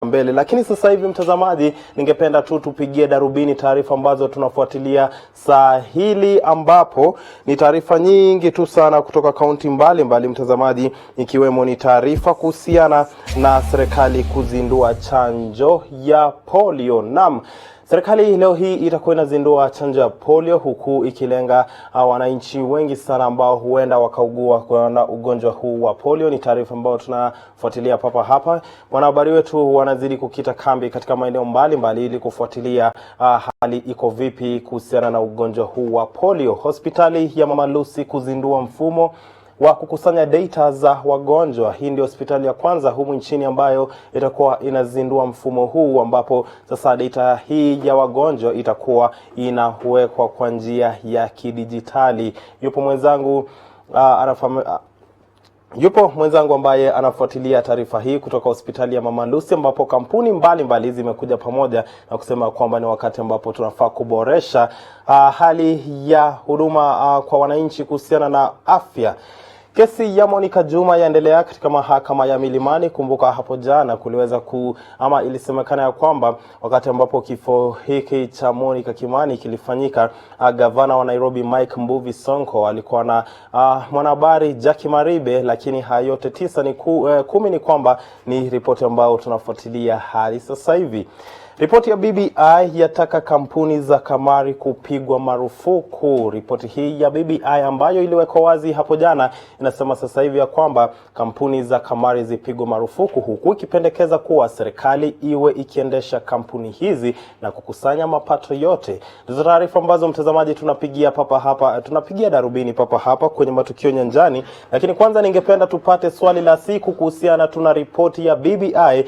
mbele. Lakini sasa hivi mtazamaji, ningependa tu tupigie darubini taarifa ambazo tunafuatilia saa hili, ambapo ni taarifa nyingi tu sana kutoka kaunti mbalimbali mtazamaji, ikiwemo ni taarifa kuhusiana na serikali kuzindua chanjo ya polio. Naam, serikali leo hii itakuwa inazindua chanjo ya polio, huku ikilenga wananchi wengi sana ambao huenda wakaugua na ugonjwa huu wa polio. Ni taarifa ambayo tunafuatilia papa hapa. Wanahabari wetu wanazidi kukita kambi katika maeneo mbalimbali ili kufuatilia hali iko vipi kuhusiana na ugonjwa huu wa polio. Hospitali ya Mama Lucy kuzindua mfumo wa kukusanya data za wagonjwa. Hii ndio hospitali ya kwanza humu nchini ambayo itakuwa inazindua mfumo huu, ambapo sasa data hii ya wagonjwa itakuwa inawekwa kwa njia ya kidijitali. Yupo mwenzangu ambaye anafuatilia taarifa hii kutoka hospitali ya Mama Lucy, ambapo kampuni mbalimbali zimekuja pamoja na kusema kwamba ni wakati ambapo tunafaa kuboresha hali ya huduma kwa wananchi kuhusiana na afya. Kesi ya Monica Juma yaendelea katika mahakama ya Milimani. Kumbuka hapo jana kuliweza ilisemekana ya kwamba wakati ambapo kifo hiki cha Monica Kimani kilifanyika, gavana wa Nairobi Mike Mbuvi Sonko alikuwa na mwanahabari Jackie Maribe, lakini hayo yote 10 ni kwamba ni ripoti ambayo tunafuatilia hadi sasa hivi. Ripoti ya BBI yataka kampuni za kamari kupigwa marufuku. Ripoti hii ya BBI ambayo iliwekwa wazi hapo jana inasema sasa hivi ya kwamba kampuni za kamari zipigwe marufuku, huku ikipendekeza kuwa serikali iwe ikiendesha kampuni hizi na kukusanya mapato yote. Ndizo taarifa ambazo mtazamaji tunapigia darubini papa hapa kwenye matukio nyanjani. Lakini kwanza ningependa tupate swali la siku kuhusiana tuna ripoti ya BBI.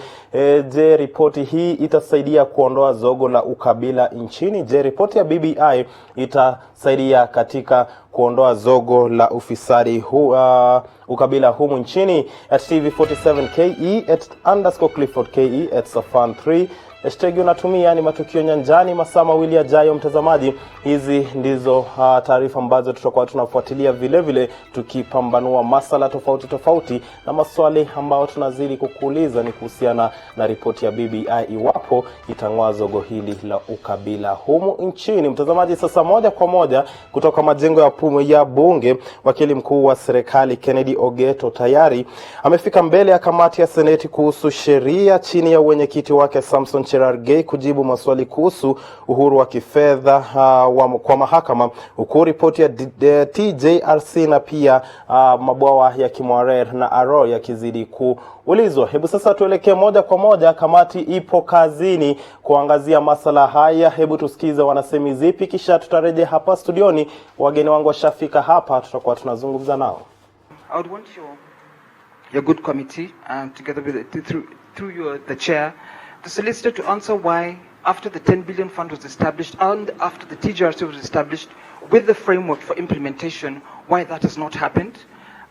Je, ripoti hii itasaidia kuondoa zogo la ukabila nchini? Je, ripoti ya BBI itasaidia katika kuondoa zogo la ufisadi ukabila humu nchini? At TV47KE, @_Clifford_KE, @Safan3. Hashtag unatumia ni matukio nyanjani. Masaa mawili yajayo mtazamaji, hizi ndizo taarifa ambazo tutakuwa tunafuatilia, vile vile tukipambanua masala tofauti na maswali ambayo tunazidi kukuuliza ni kuhusiana na ripoti ya BBI, iwapo itang'oa zogo hili la ukabila humu nchini. Mtazamaji, sasa moja kwa moja kutoka majengo ya bunge, wakili mkuu wa serikali Kennedy Ogeto tayari amefika mbele ya kamati ya seneti kuhusu sheria chini ya mwenyekiti wake Samson Cherargei kujibu maswali kuhusu uhuru wa kifedha kwa mahakama, huku ripoti ya TJRC na pia mabwawa ya Kimwarer na Aro yakizidi kuulizwa. Hebu sasa tuelekee moja kwa moja, kamati ipo kazini kuangazia masala haya. Hebu tusikize wanasemi zipi, kisha tutarejea hapa studioni. Wageni wangu washafika hapa, tutakuwa tunazungumza nao. I would want your good committee, together with through the chair, the solicitor, to answer why, after the 10 billion fund was established and after the TJRC was established with the framework for implementation, why that has not happened.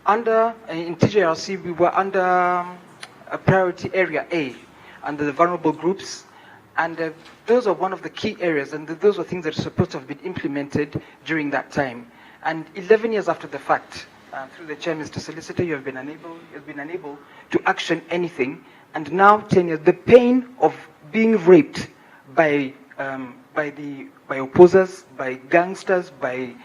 In TJRC, we were under a priority area A, under the vulnerable groups, and those are one of the key areas, and those are things that are supposed to have been implemented during that time. And 11 years after the fact, through the chair, Mr. Solicitor, you have been unable to action anything. And now 10 years, the pain of being raped by opposers, by gangsters, by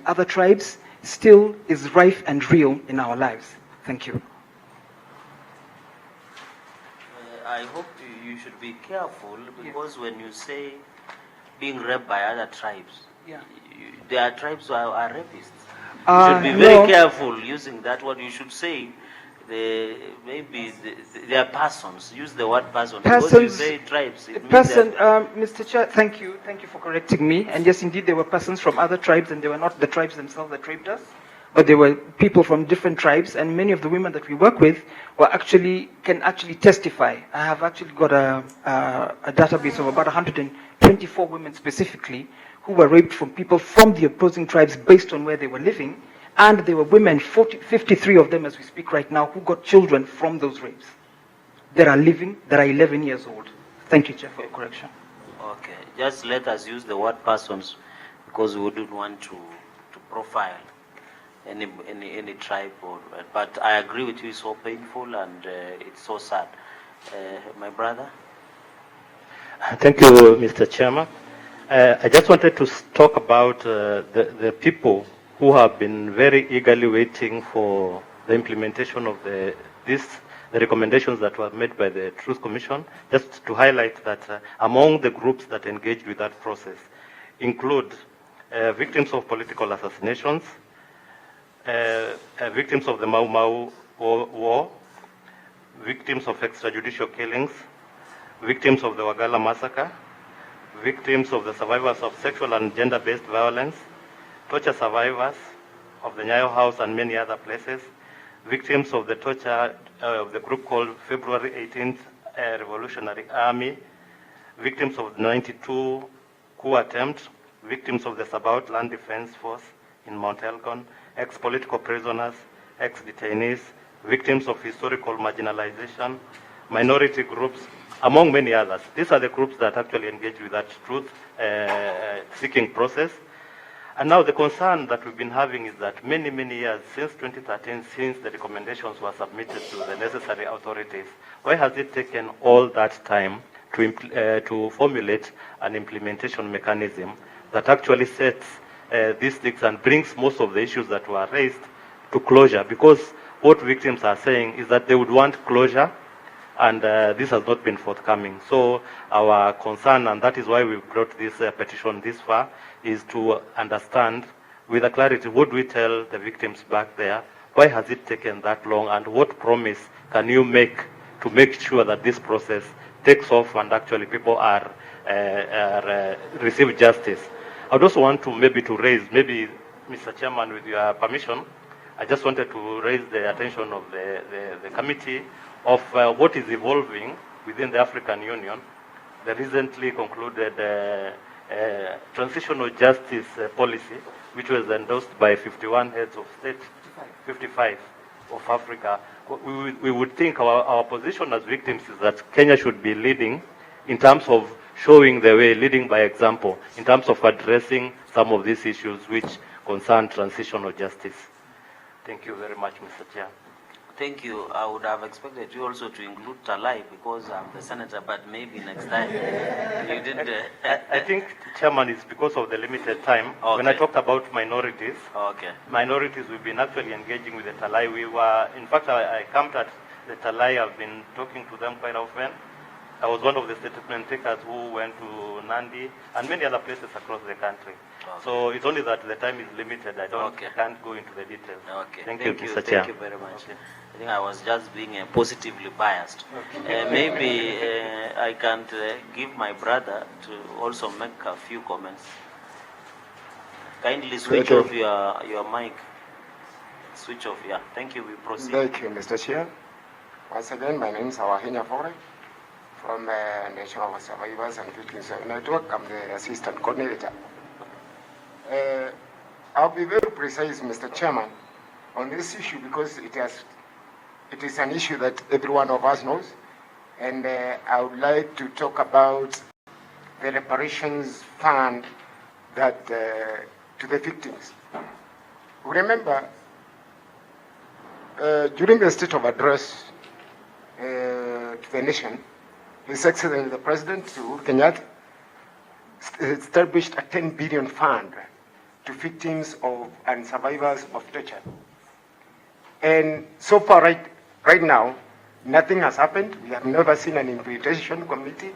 other tribes, still is rife and real in our lives. Thank you. I hope you should be careful, because when you say being raped by other tribes, their tribes are rapists. You should be very careful using that word. You should say they are persons. Use the word person. Because you say tribes. Mr. Chair, thank you for correcting me. And yes, indeed, there were persons from other tribes, and they were not the tribes themselves that raped us, but they were people from different tribes. And many of the women that we work with can actually testify. I have actually got a database of about 124 women specifically who were raped from people from the opposing tribes based on where they were living. And there were women, 53 of them as we speak right now, who got children from those rapes that are 11 years old. Thank you, Chair, for your correction. Okay, just let us use the word persons, because we wouldn't want to profile any tribe. But I agree with you, it's so painful and it's so sad. My brother. Thank you, Mr. Chairman. I just wanted to talk about the people who have been very eagerly waiting for the implementation of the recommendations that were made by the Truth Commission. Just to highlight that among the groups that engaged with that process include victims of political assassinations, victims of the Mau Mau War, victims of extrajudicial killings, victims of the Wagala massacre, victims of the survivors of sexual and gender-based violence, torture survivors of the Nyayo House and many other places, victims of the torture of the group called February 18th Revolutionary Army, victims of the 92 coup attempt, victims of the Sabaot Land Defense Force in Mount Elgon, ex-political prisoners, ex-detainees, victims of historical marginalization, minority groups, among many others. These are the groups that actually engage with that truth-seeking process. And now the concern that we've been having is that many, many years, since 2013, since the recommendations were submitted to the necessary authorities, why has it taken all that time to formulate an implementation mechanism that actually sets these things and brings most of the issues that were raised to closure? Because what victims are saying is that they would want closure, and this has not been forthcoming. So our concern, and that is why we brought this petition this far, is to understand with a clarity, what do we tell the victims back there? Why has it taken that long, and what promise can you make to make sure that this process takes off and actually people are receive justice? I would also want to raise, maybe Mr. Chairman, with your permission, I just wanted to raise the attention of the committee of what is evolving within the African Union, the recently concluded transitional justice policy, which was endorsed by 51 heads of state, 55 of Africa. We would think our position as victims is that Kenya should be leading in terms of showing the way, leading by example, in terms of addressing some of these issues which concern transitional justice. Thank you very much, Mr. Chair. Thank you. I would have expected you also to include Talai because I'm the senator, but maybe next time you didn't. I think, Chairman, it's because of the limited time. Okay. When I talked about minorities, minorities, we've been actually engaging with the Talai. We were, in fact, I camped at the Talai. I've been talking to them quite often. I was one of the statement takers who went to Nandi and many other places across the country. Okay. So it's only that the time is limited. I can't go into the details. Okay. Thank you, Mr. Chair. Thank you very much. Okay. I think I was just being positively biased. Maybe I can give my brother to also make a few comments. Kindly switch off your mic. Switch off, yeah. Thank you. We proceed. Thank you, Mr. Chair. Once again, my name is Awahenya Fore from National Survivors and Victims Network. I'm the Assistant Coordinator. I'll be very precise, Mr. Chairman, on this issue because it is an issue that every one of us knows, and I would like to talk about the reparations fund that to the victims. Remember, during the state of address to the nation, His Excellency the President, Uhuru Kenyatta, established a 10 billion fund to victims of and survivors of torture. And so far, right now, nothing has happened. We have never seen an implementation committee.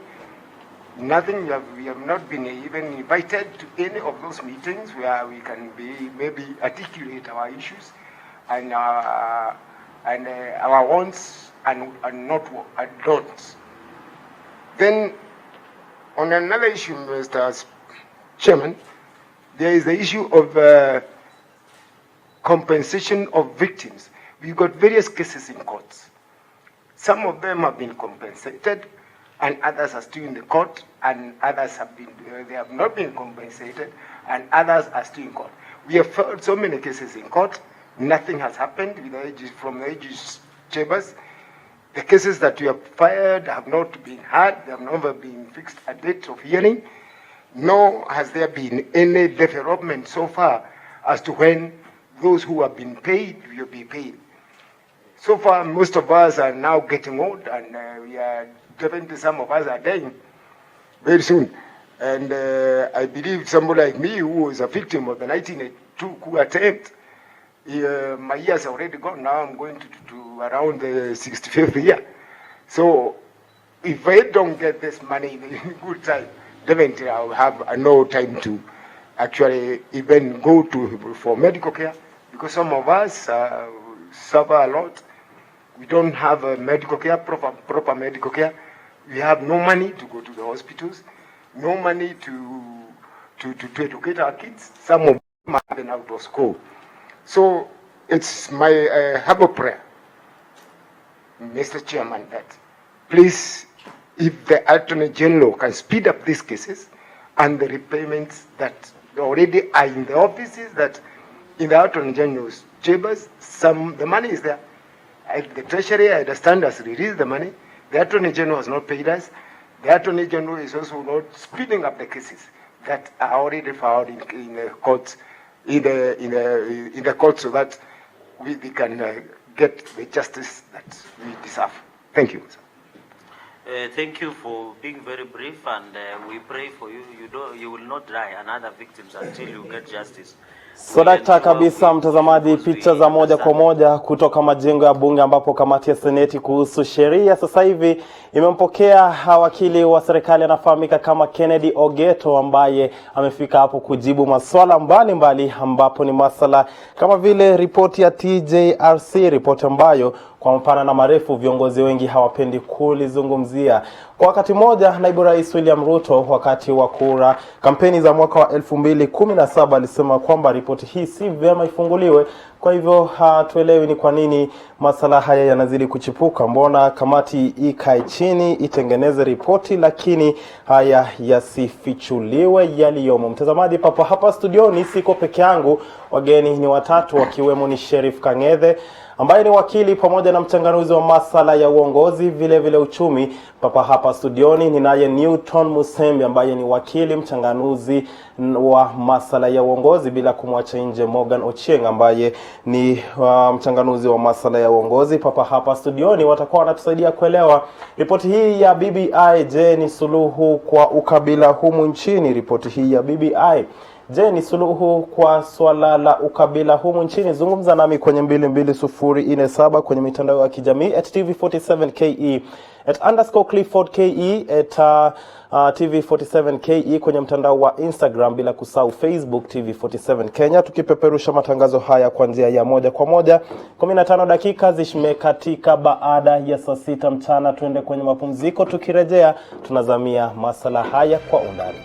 Nothing. We have not been even invited to any of those meetings where we can maybe articulate our issues and our wants and don'ts. Then, on another issue, Mr. Chairman, there is the issue of compensation of victims. We've got various cases in courts. Some of them have been compensated, and others are still in the court, and others they have not been compensated, and others are still in court. We have filed so many cases in court. Nothing has happened from the Aegis chambers. The cases that we have filed have not been heard. They have never been fixed a date of hearing. Nor has there been any development so far as to when those who have been paid will be paid. So far, most of us are now getting old, and we are definitely some of us are dying very soon. And I believe somebody like me, who was a victim of the 1982 coup attempt, my years are already gone. Now I'm going to around the 65th year. So if I don't get this money in good time, definitely I'll have no time to actually even go for medical care, because some of us suffer a lot. We don't have medical care, proper medical care. We have no money to go to the hospitals, no money to educate our kids. Some of them have been out of school. So it's my humble prayer, Mr. Chairman, that please, if the Attorney General can speed up these cases and the repayments that already are in the offices, that in the Attorney General's chambers, the money is there. The Treasury, I understand, has released the money. The Attorney General has not paid us. The Attorney General is also not speeding up the cases that are already filed in the courts, in the court, so that we can get the justice that we deserve. Thank you. Thank you for being very brief, and we pray for you. You will not die another victims until you get justice. So dakta kabisa, mtazamaji, picha za moja kwa moja kutoka majengo ya bunge ambapo kamati ya seneti kuhusu sheria sasa hivi imempokea wakili wa serikali anafahamika kama Kennedy Ogeto, ambaye amefika hapo kujibu maswala mbalimbali ambapo ni masala kama vile ripoti ya TJRC, ripoti ambayo kwa mapana na marefu viongozi wengi hawapendi kulizungumzia. Kwa wakati mmoja, naibu rais William Ruto wakati wa kura kampeni za mwaka wa 2017 alisema kwamba ripoti hii si vyema ifunguliwe. Kwa hivyo hatuelewi ni kwa nini masala haya yanazidi kuchipuka. Mbona kamati ikae chini itengeneze ripoti, lakini haya yasifichuliwe yaliyomo. Mtazamaji, papa hapa studioni siko peke yangu, wageni ni watatu, wakiwemo ni Sheriff Kang'ethe ambaye ni wakili pamoja na mchanganuzi wa masala ya uongozi vile vile uchumi. Papa hapa studioni ninaye Newton Musembi ambaye ni wakili mchanganuzi wa masala ya uongozi, bila kumwacha nje Morgan Ochieng ambaye ni mchanganuzi wa masala ya uongozi. Papa hapa studioni watakuwa wanatusaidia kuelewa ripoti hii ya BBI. Je, ni suluhu kwa ukabila humu nchini? Ripoti hii ya BBI, je, ni suluhu kwa swala la ukabila humu nchini? Zungumza nami kwenye 22047 kwenye mitandao ya kijamii @TV47KE, @_Clifford_KE, TV47KE kwenye mtandao wa Instagram, bila kusahau Facebook TV47 Kenya, tukipeperusha matangazo haya kwa njia ya moja kwa moja. 15 dakika zimekatika baada ya saa 6 mchana. Tuende kwenye mapumziko, tukirejea tunazamia masala haya kwa undani.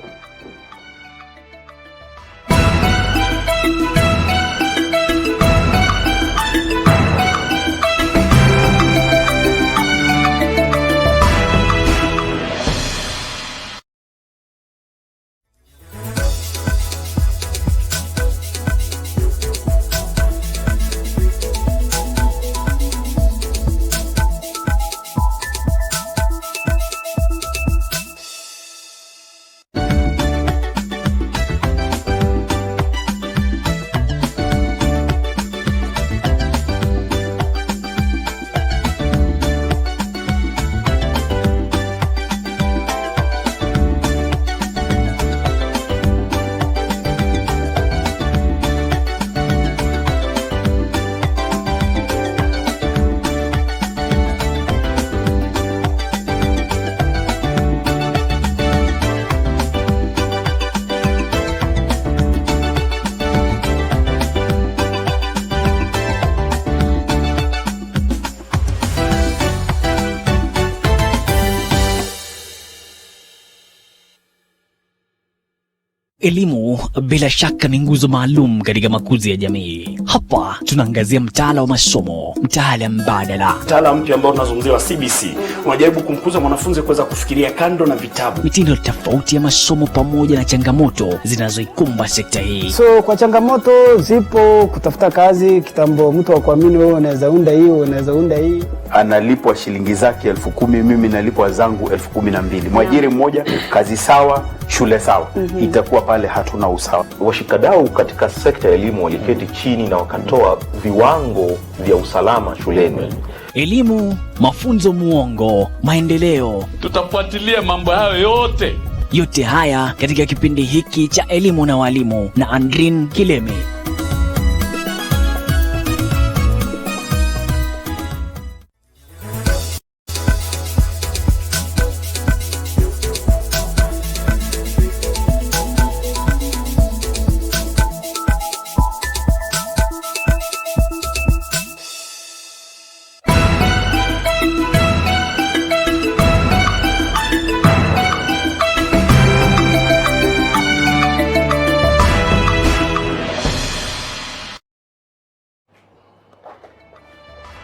Elimu bila shaka ni nguzo maalum katika makuzi ya jamii. Hapa tunaangazia mtaala wa masomo, mtaala mbadala. Mtaala mpya ambao tunazungumzia wa CBC unajaribu kumkuza mwanafunzi kuweza kufikiria kando na vitabu. Mitindo tofauti ya masomo pamoja na changamoto zinazoikumba sekta hii. So kwa changamoto zipo, kutafuta kazi, kitambo mtu akuamini wewe unaweza unda hii, unaweza unda hii. Analipwa shilingi zake 10,000, mimi nalipwa zangu 12,000. Mwajiri mmoja, kazi sawa, shule sawa, itakuwa pale hatuna usawa. Washikadau katika sekta ya elimu waliketi chini na wakatoa viwango vya usalama shuleni. Elimu, mafunzo muongo, maendeleo. Tutafuatilia mambo hayo yote. Yote haya katika kipindi hiki cha Elimu na Walimu na Andrin Kilemi.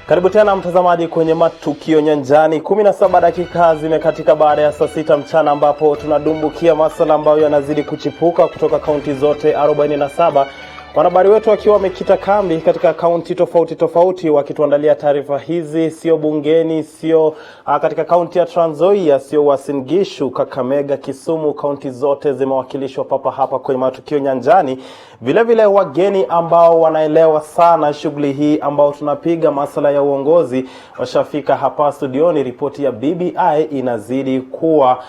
Karibu tena mtazamaji kwenye matukio nyanjani. 17 dakika zimekatika baada ya saa 6 mchana, ambapo tunadumbukia masuala ambayo yanazidi kuchipuka kutoka kaunti zote 47. Wanahabari wetu wakiwa wamekita kambi katika kaunti tofauti wakituandalia taarifa hizi, sio bungeni, sio katika kaunti ya Trans Nzoia, sio Uasin Gishu, Kakamega, Kisumu. Kaunti zote zimewakilishwa papa hapa kwenye matukio nyanjani. Vile wageni ambao wanaelewa sana shughuli hii ambao tunapiga masuala ya uongozi washafika hapa studioni. Ripoti ya BBI inazidi kuwa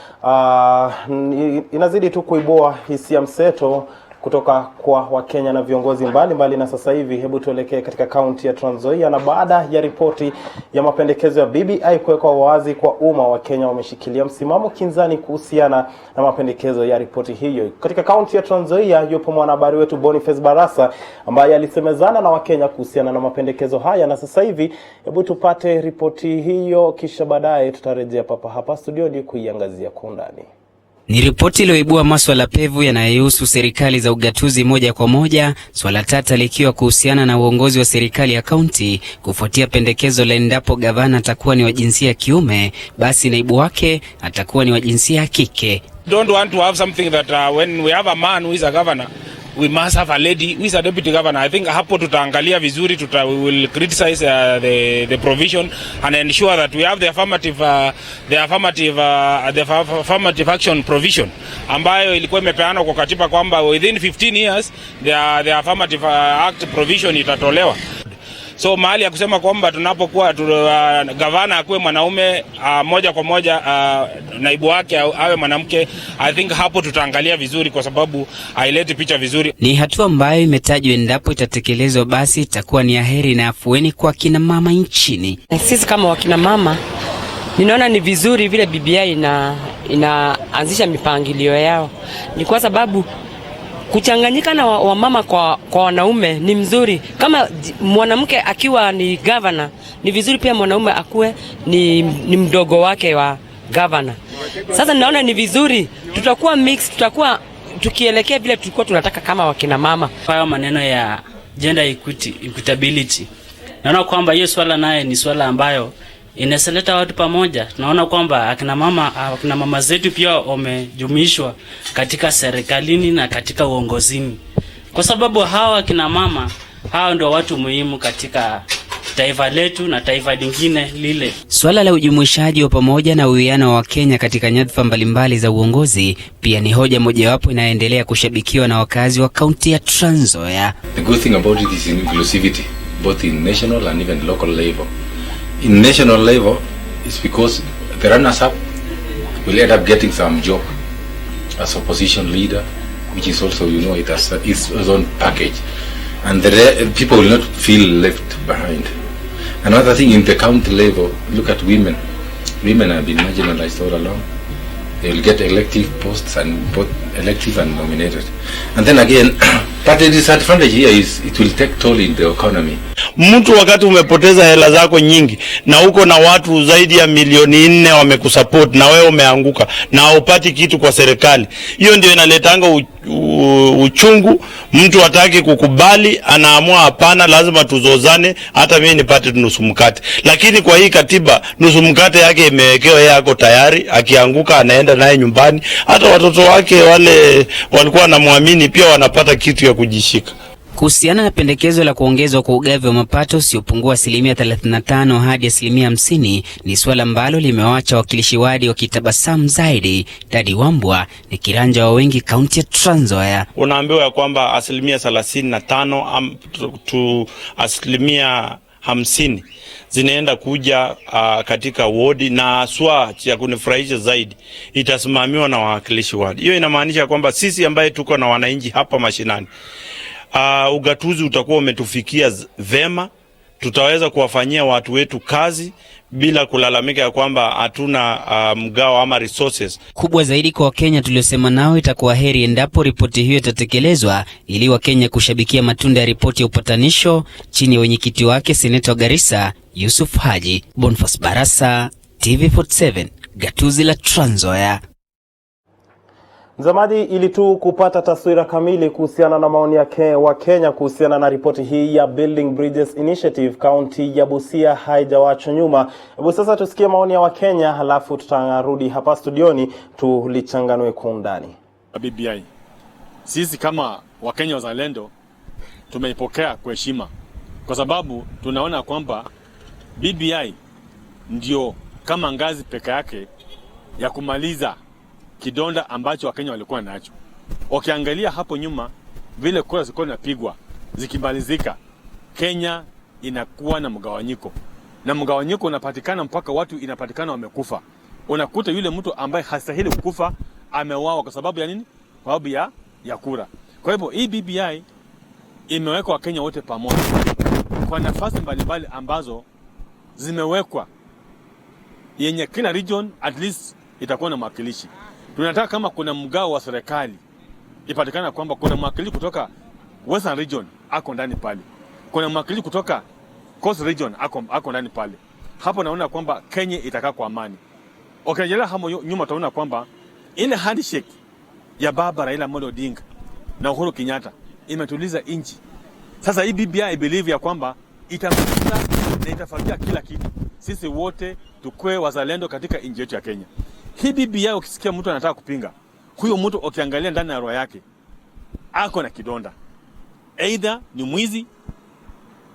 inazidi tu kuibua hisia mseto kutoka kwa Wakenya na viongozi mbalimbali. Na sasa hivi hebu tuelekee katika kaunti ya Trans Nzoia, na baada ya ripoti ya mapendekezo ya BBI kuwekwa wazi kwa umma, Wakenya wameshikilia msimamo kinzani kuhusiana na mapendekezo ya ripoti hiyo. Katika kaunti ya Trans Nzoia yupo mwanahabari wetu Boniface Barasa ambaye alisemezana na Wakenya kuhusiana na mapendekezo haya, na sasa hivi hebu tupate ripoti hiyo, kisha baadaye tutarejea papa hapa studioni kuiangazia kwa undani. Ni ripoti iliyoibua maswala pevu yanayohusu serikali za ugatuzi moja kwa moja, swala tata likiwa kuhusiana na uongozi wa serikali ya kaunti kufuatia pendekezo la endapo gavana atakuwa ni wa jinsia ya kiume, basi naibu wake atakuwa ni wa jinsia ya kike. Don't want to have something that when we have a man who is a governor, we must have a lady who is a deputy governor. I think hapo tutaangalia vizuri, we will criticize the provision and ensure that we have the affirmative action provision ambayo ilikuwa imepeanwa kwa katiba kwamba within 15 years the affirmative act provision itatolewa. So mahali ya kusema kwamba tunapokuwa gavana akuwe mwanaume moja kwa moja, naibu wake awe mwanamke, I think hapo tutaangalia vizuri kwa sababu haileti picha vizuri. Ni hatua ambayo imetajwa endapo itatekelezwa basi itakuwa ni aheri na afueni kwa kina mama nchini. Sisi kama wakina mama ninaona ni vizuri vile BBI inaanzisha mipangilio yao. Ni kwa sababu kuchanganyika na wamama kwa wanaume ni mzuri. Kama mwanamke akiwa ni governor, ni vizuri pia mwanaume akuwe ni mdogo wake wa governor. Sasa naona ni vizuri, tutakuwa mix, tutakuwa tukielekea vile tulikuwa tunataka kama wakina mama. Kwa maneno ya gender equitability, naona kwamba hiyo swala naye ni swala ambayo inaseleta watu pamoja. Naona kwamba akina mama zetu pia wamejumuishwa katika serikalini na katika uongozini, kwa sababu hawa akina mama hao ndio watu muhimu katika taifa letu na taifa lingine lile. Swala la ujumuishaji wa pamoja na uwiano wa Kenya katika nyadhifa mbalimbali za uongozi pia ni hoja mojawapo inayoendelea kushabikiwa na wakazi wa kaunti ya Trans Nzoia. The good thing about it is inclusivity, both in national and even local level. In national level, it's because the runners-up will end up getting some job as opposition leader, which is also, it has its own package. And the people will not feel left behind. Another thing, in the county level, look at women. Women have been marginalized all along. They will get elective posts, and both elective and nominated. And then again, but the disadvantage here is it will take toll in the economy. Mtu wakati umepoteza hela zako nyingi na uko na watu zaidi ya milioni 4 wamekusupport na wewe umeanguka na upati kitu kwa serikali, hiyo ndio inaletanga uchungu. Mtu hataki kukubali, anaamua hapana, lazima tuzozane, hata mimi nipate nusu mkate. Lakini kwa hii katiba nusu mkate yake imewekewa, yeye ako tayari, akianguka anaenda naye nyumbani. Hata watoto wake wale walikuwa wanamwamini pia wanapata kitu ya kujishika. Kuhusiana na pendekezo la kuongezwa kwa ugavi wa mapato usiopungua 35% hadi 50%, ni suala ambalo limewaacha wakilishi wadi wakitabasamu zaidi. Dadi Wambua ni kiranja wa wengi kaunti ya Trans Nzoia. Unaambiwa ya kwamba 35% to 50% zinaenda kuja katika wodi, na swa ya kunifurahisha zaidi itasimamiwa na wawakilishi wadi. Hiyo inamaanisha kwamba sisi ambaye tuko na wananchi hapa mashinani, ugatuzi utakuwa umetufikia vema, tutaweza kuwafanyia watu wetu kazi bila kulalamika ya kwamba hatuna mgao ama resources. Kubwa zaidi kwa Wakenya tuliosema nao, itakuwa heri endapo ripoti hiyo itatekelezwa, ili Wakenya kushabikia matunda ya ripoti ya upatanisho chini ya wenyekiti wake Seneta wa Garissa Yusuf Haji. Boniface Barasa, TV47, gatuzi la Trans Nzoia. Mzamaji, ili tu kupata taswira kamili kuhusiana na maoni yake wa Kenya kuhusiana na ripoti hii ya Building Bridges Initiative, kaunti ya Busia haijawachwa nyuma. Hebu sasa tusikie maoni ya Wakenya, halafu tutarudi hapa studioni tulichanganue kwa undani. BBI, sisi kama Wakenya wazalendo tumeipokea kwa heshima, kwa sababu tunaona kwamba BBI ndio kama ngazi peke yake ya kumaliza kidonda ambacho Wakenya walikuwa nacho. Ukiangalia hapo nyuma vile kura zilikuwa zinapigwa, zikimalizika, Kenya inakuwa na mgawanyiko. Na mgawanyiko unapatikana mpaka watu inapatikana wamekufa. Unakuta yule mtu ambaye hastahili kukufa ameuawa kwa sababu ya nini? Kwa sababu ya kura. Kwa hivyo hii BBI imeweka Wakenya wote pamoja kwa nafasi mbalimbali ambazo zimewekwa, yenye kila region at least itakuwa na mwakilishi. Tunataka kama kuna mgao wa serikali ipatikana kwamba kuna mwakilishi kutoka Western region ako ndani pale, kuna mwakilishi kutoka Coast region ako ndani pale. Hapo naona kwamba Kenya itakaa kwa amani. Ukiangalia hapo nyuma utaona kwamba ile handshake ya baba Raila Amolo Odinga na Uhuru Kenyatta imetuliza nchi. Sasa hii BBI I believe ya kwamba itamaliza na itafagia kila kitu. Sisi wote tukue wazalendo katika nchi yetu ya Kenya. Hii BBI ukisikia mtu anataka kupinga, huyo mtu ukiangalia ndani ya roho yake ako na kidonda. Either ni mwizi,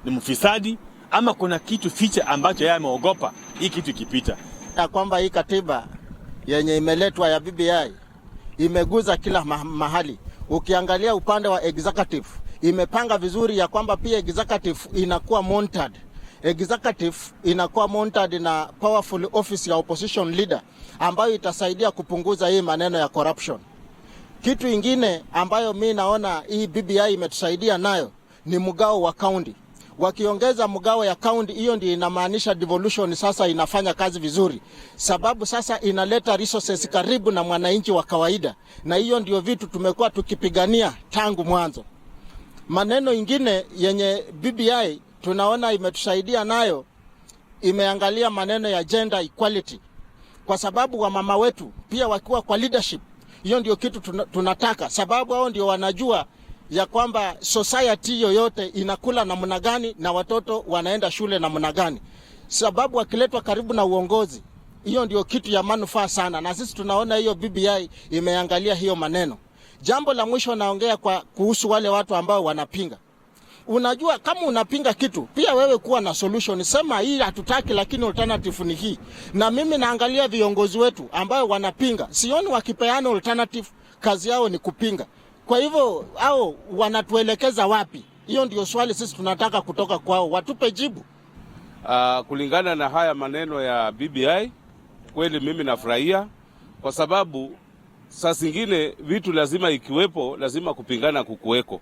ni mfisadi, ama kuna kitu ficha ambacho yeye ameogopa hii kitu ikipita. Ya kwamba hii katiba yenye imeletwa ya BBI imeguza kila mahali. Ukiangalia upande wa executive imepanga vizuri ya kwamba pia executive inakuwa monitored. Executive inakuwa monitored na powerful office ya opposition leader ambayo itasaidia kupunguza hii maneno ya corruption. Kitu ingine ambayo mimi naona hii BBI imetusaidia nayo ni mgao wa county. Wakiongeza mgao ya county, hiyo ndio inamaanisha devolution sasa inafanya kazi vizuri, sababu sasa inaleta resources karibu na mwananchi wa kawaida, na hiyo ndio vitu tumekuwa tukipigania tangu mwanzo. Maneno ingine yenye BBI tunaona imetusaidia nayo, imeangalia maneno ya gender equality, kwa sababu wa mama wetu pia wakiwa kwa leadership, hiyo ndio kitu tunataka, sababu hao ndio wanajua ya kwamba society yoyote inakula namna gani na watoto wanaenda shule namna gani, sababu wakiletwa karibu na uongozi, hiyo ndio kitu ya manufaa sana, na sisi tunaona hiyo BBI imeangalia hiyo maneno. Jambo la mwisho naongea kuhusu wale watu ambao wanapinga. Unajua kama unapinga kitu, pia wewe kuwa na solution. Sema hii hatutaki lakini alternative ni hii. Na mimi naangalia viongozi wetu ambao wanapinga, sioni wakipeana alternative, kazi yao ni kupinga. Kwa hivyo hao wanatuelekeza wapi? Hiyo ndio swali sisi tunataka kutoka kwao, watupe jibu. Kulingana na haya maneno ya BBI, kweli mimi nafurahia, kwa sababu saa zingine vitu lazima ikiwepo, lazima kupingana kukuweko.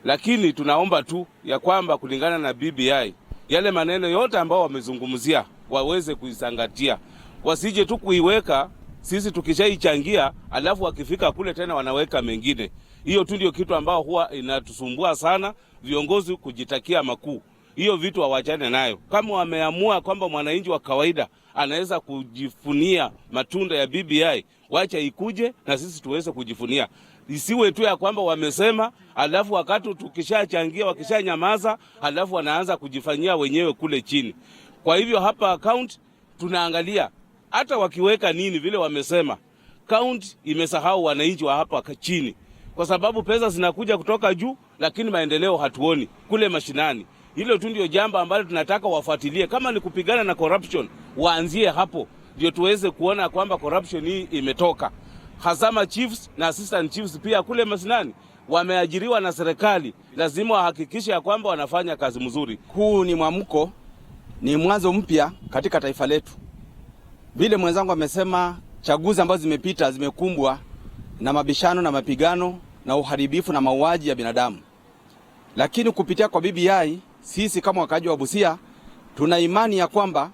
Lakini tunaomba tu ya kwamba kulingana na BBI, yale maneno yote ambao wamezungumzia waweze kuisangatia. Wasije tu kuiweka sisi tukishaichangia alafu wakifika kule tena wanaweka mengine. Hiyo tu ndio kitu ambao huwa inatusumbua sana, viongozi kujitakia makuu. Hiyo vitu hawachane nayo. Kama wameamua kwamba mwananchi wa kawaida anaweza kujifunia matunda ya BBI, wacha ikuje na sisi tuweze kujifunia. Isiwe tu ya kwamba wamesema alafu wakati tukishachangia wakishanyamaza alafu wanaanza kujifanyia wenyewe kule chini. Kwa hivyo hapa account tunaangalia hata wakiweka nini vile wamesema, account imesahau wananchi wa hapa chini, kwa sababu pesa zinakuja kutoka juu lakini maendeleo hatuoni kule mashinani. Hilo tu ndio jambo ambalo tunataka wafuatilie. Kama ni kupigana na corruption, waanzie hapo ndio tuweze kuona kwamba corruption hii imetoka. Hasama chiefs na assistant chiefs pia kule mashinani wameajiriwa na serikali, lazima wahakikishe ya kwamba wanafanya kazi mzuri. Huu ni mwamko, ni mwanzo mpya katika taifa letu. Vile mwenzangu amesema, chaguzi ambazo zimepita zimekumbwa na mabishano na mapigano na uharibifu na mauaji ya binadamu. Lakini kupitia kwa BBI, sisi kama wakaaji wa Busia tuna imani ya kwamba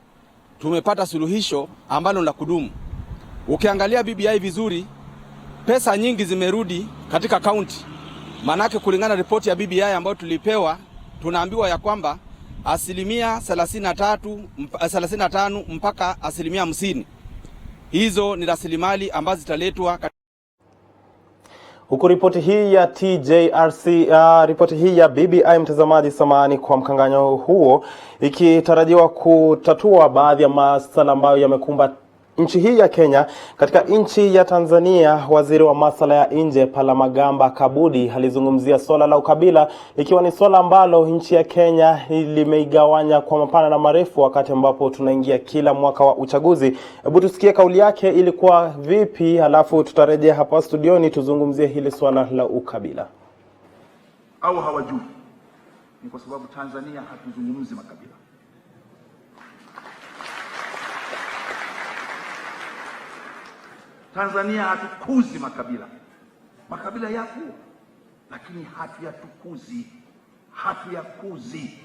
tumepata suluhisho ambalo la kudumu. Ukiangalia BBI vizuri, pesa nyingi zimerudi katika kaunti. Manake kulingana na ripoti ya BBI ambayo tulipewa, tunaambiwa ya kwamba 35 mpaka 50%. Hizo ni rasilimali ambazo zitaletwa. Huku ripoti hii ya TJRC, ripoti hii ya BBI, mtazamaji, samani kwa mkanganyo huo, ikitarajiwa kutatua baadhi ya masuala ambayo yamekumba nchi hii ya Kenya. Katika nchi ya Tanzania, waziri wa masuala ya nje Palamagamba Kabudi alizungumzia swala la ukabila, ikiwa ni swala ambalo nchi ya Kenya limeigawanya kwa mapana na marefu wakati ambapo tunaingia kila mwaka wa uchaguzi. Hebu tusikie kauli yake ilikuwa vipi, halafu tutarejea hapa studioni tuzungumzie hili swala la ukabila. Au hawajui ni kwa sababu Tanzania hatuzungumzi makabila. Tanzania hatukuzi makabila. Makabila yapo, lakini hatuyakuzi.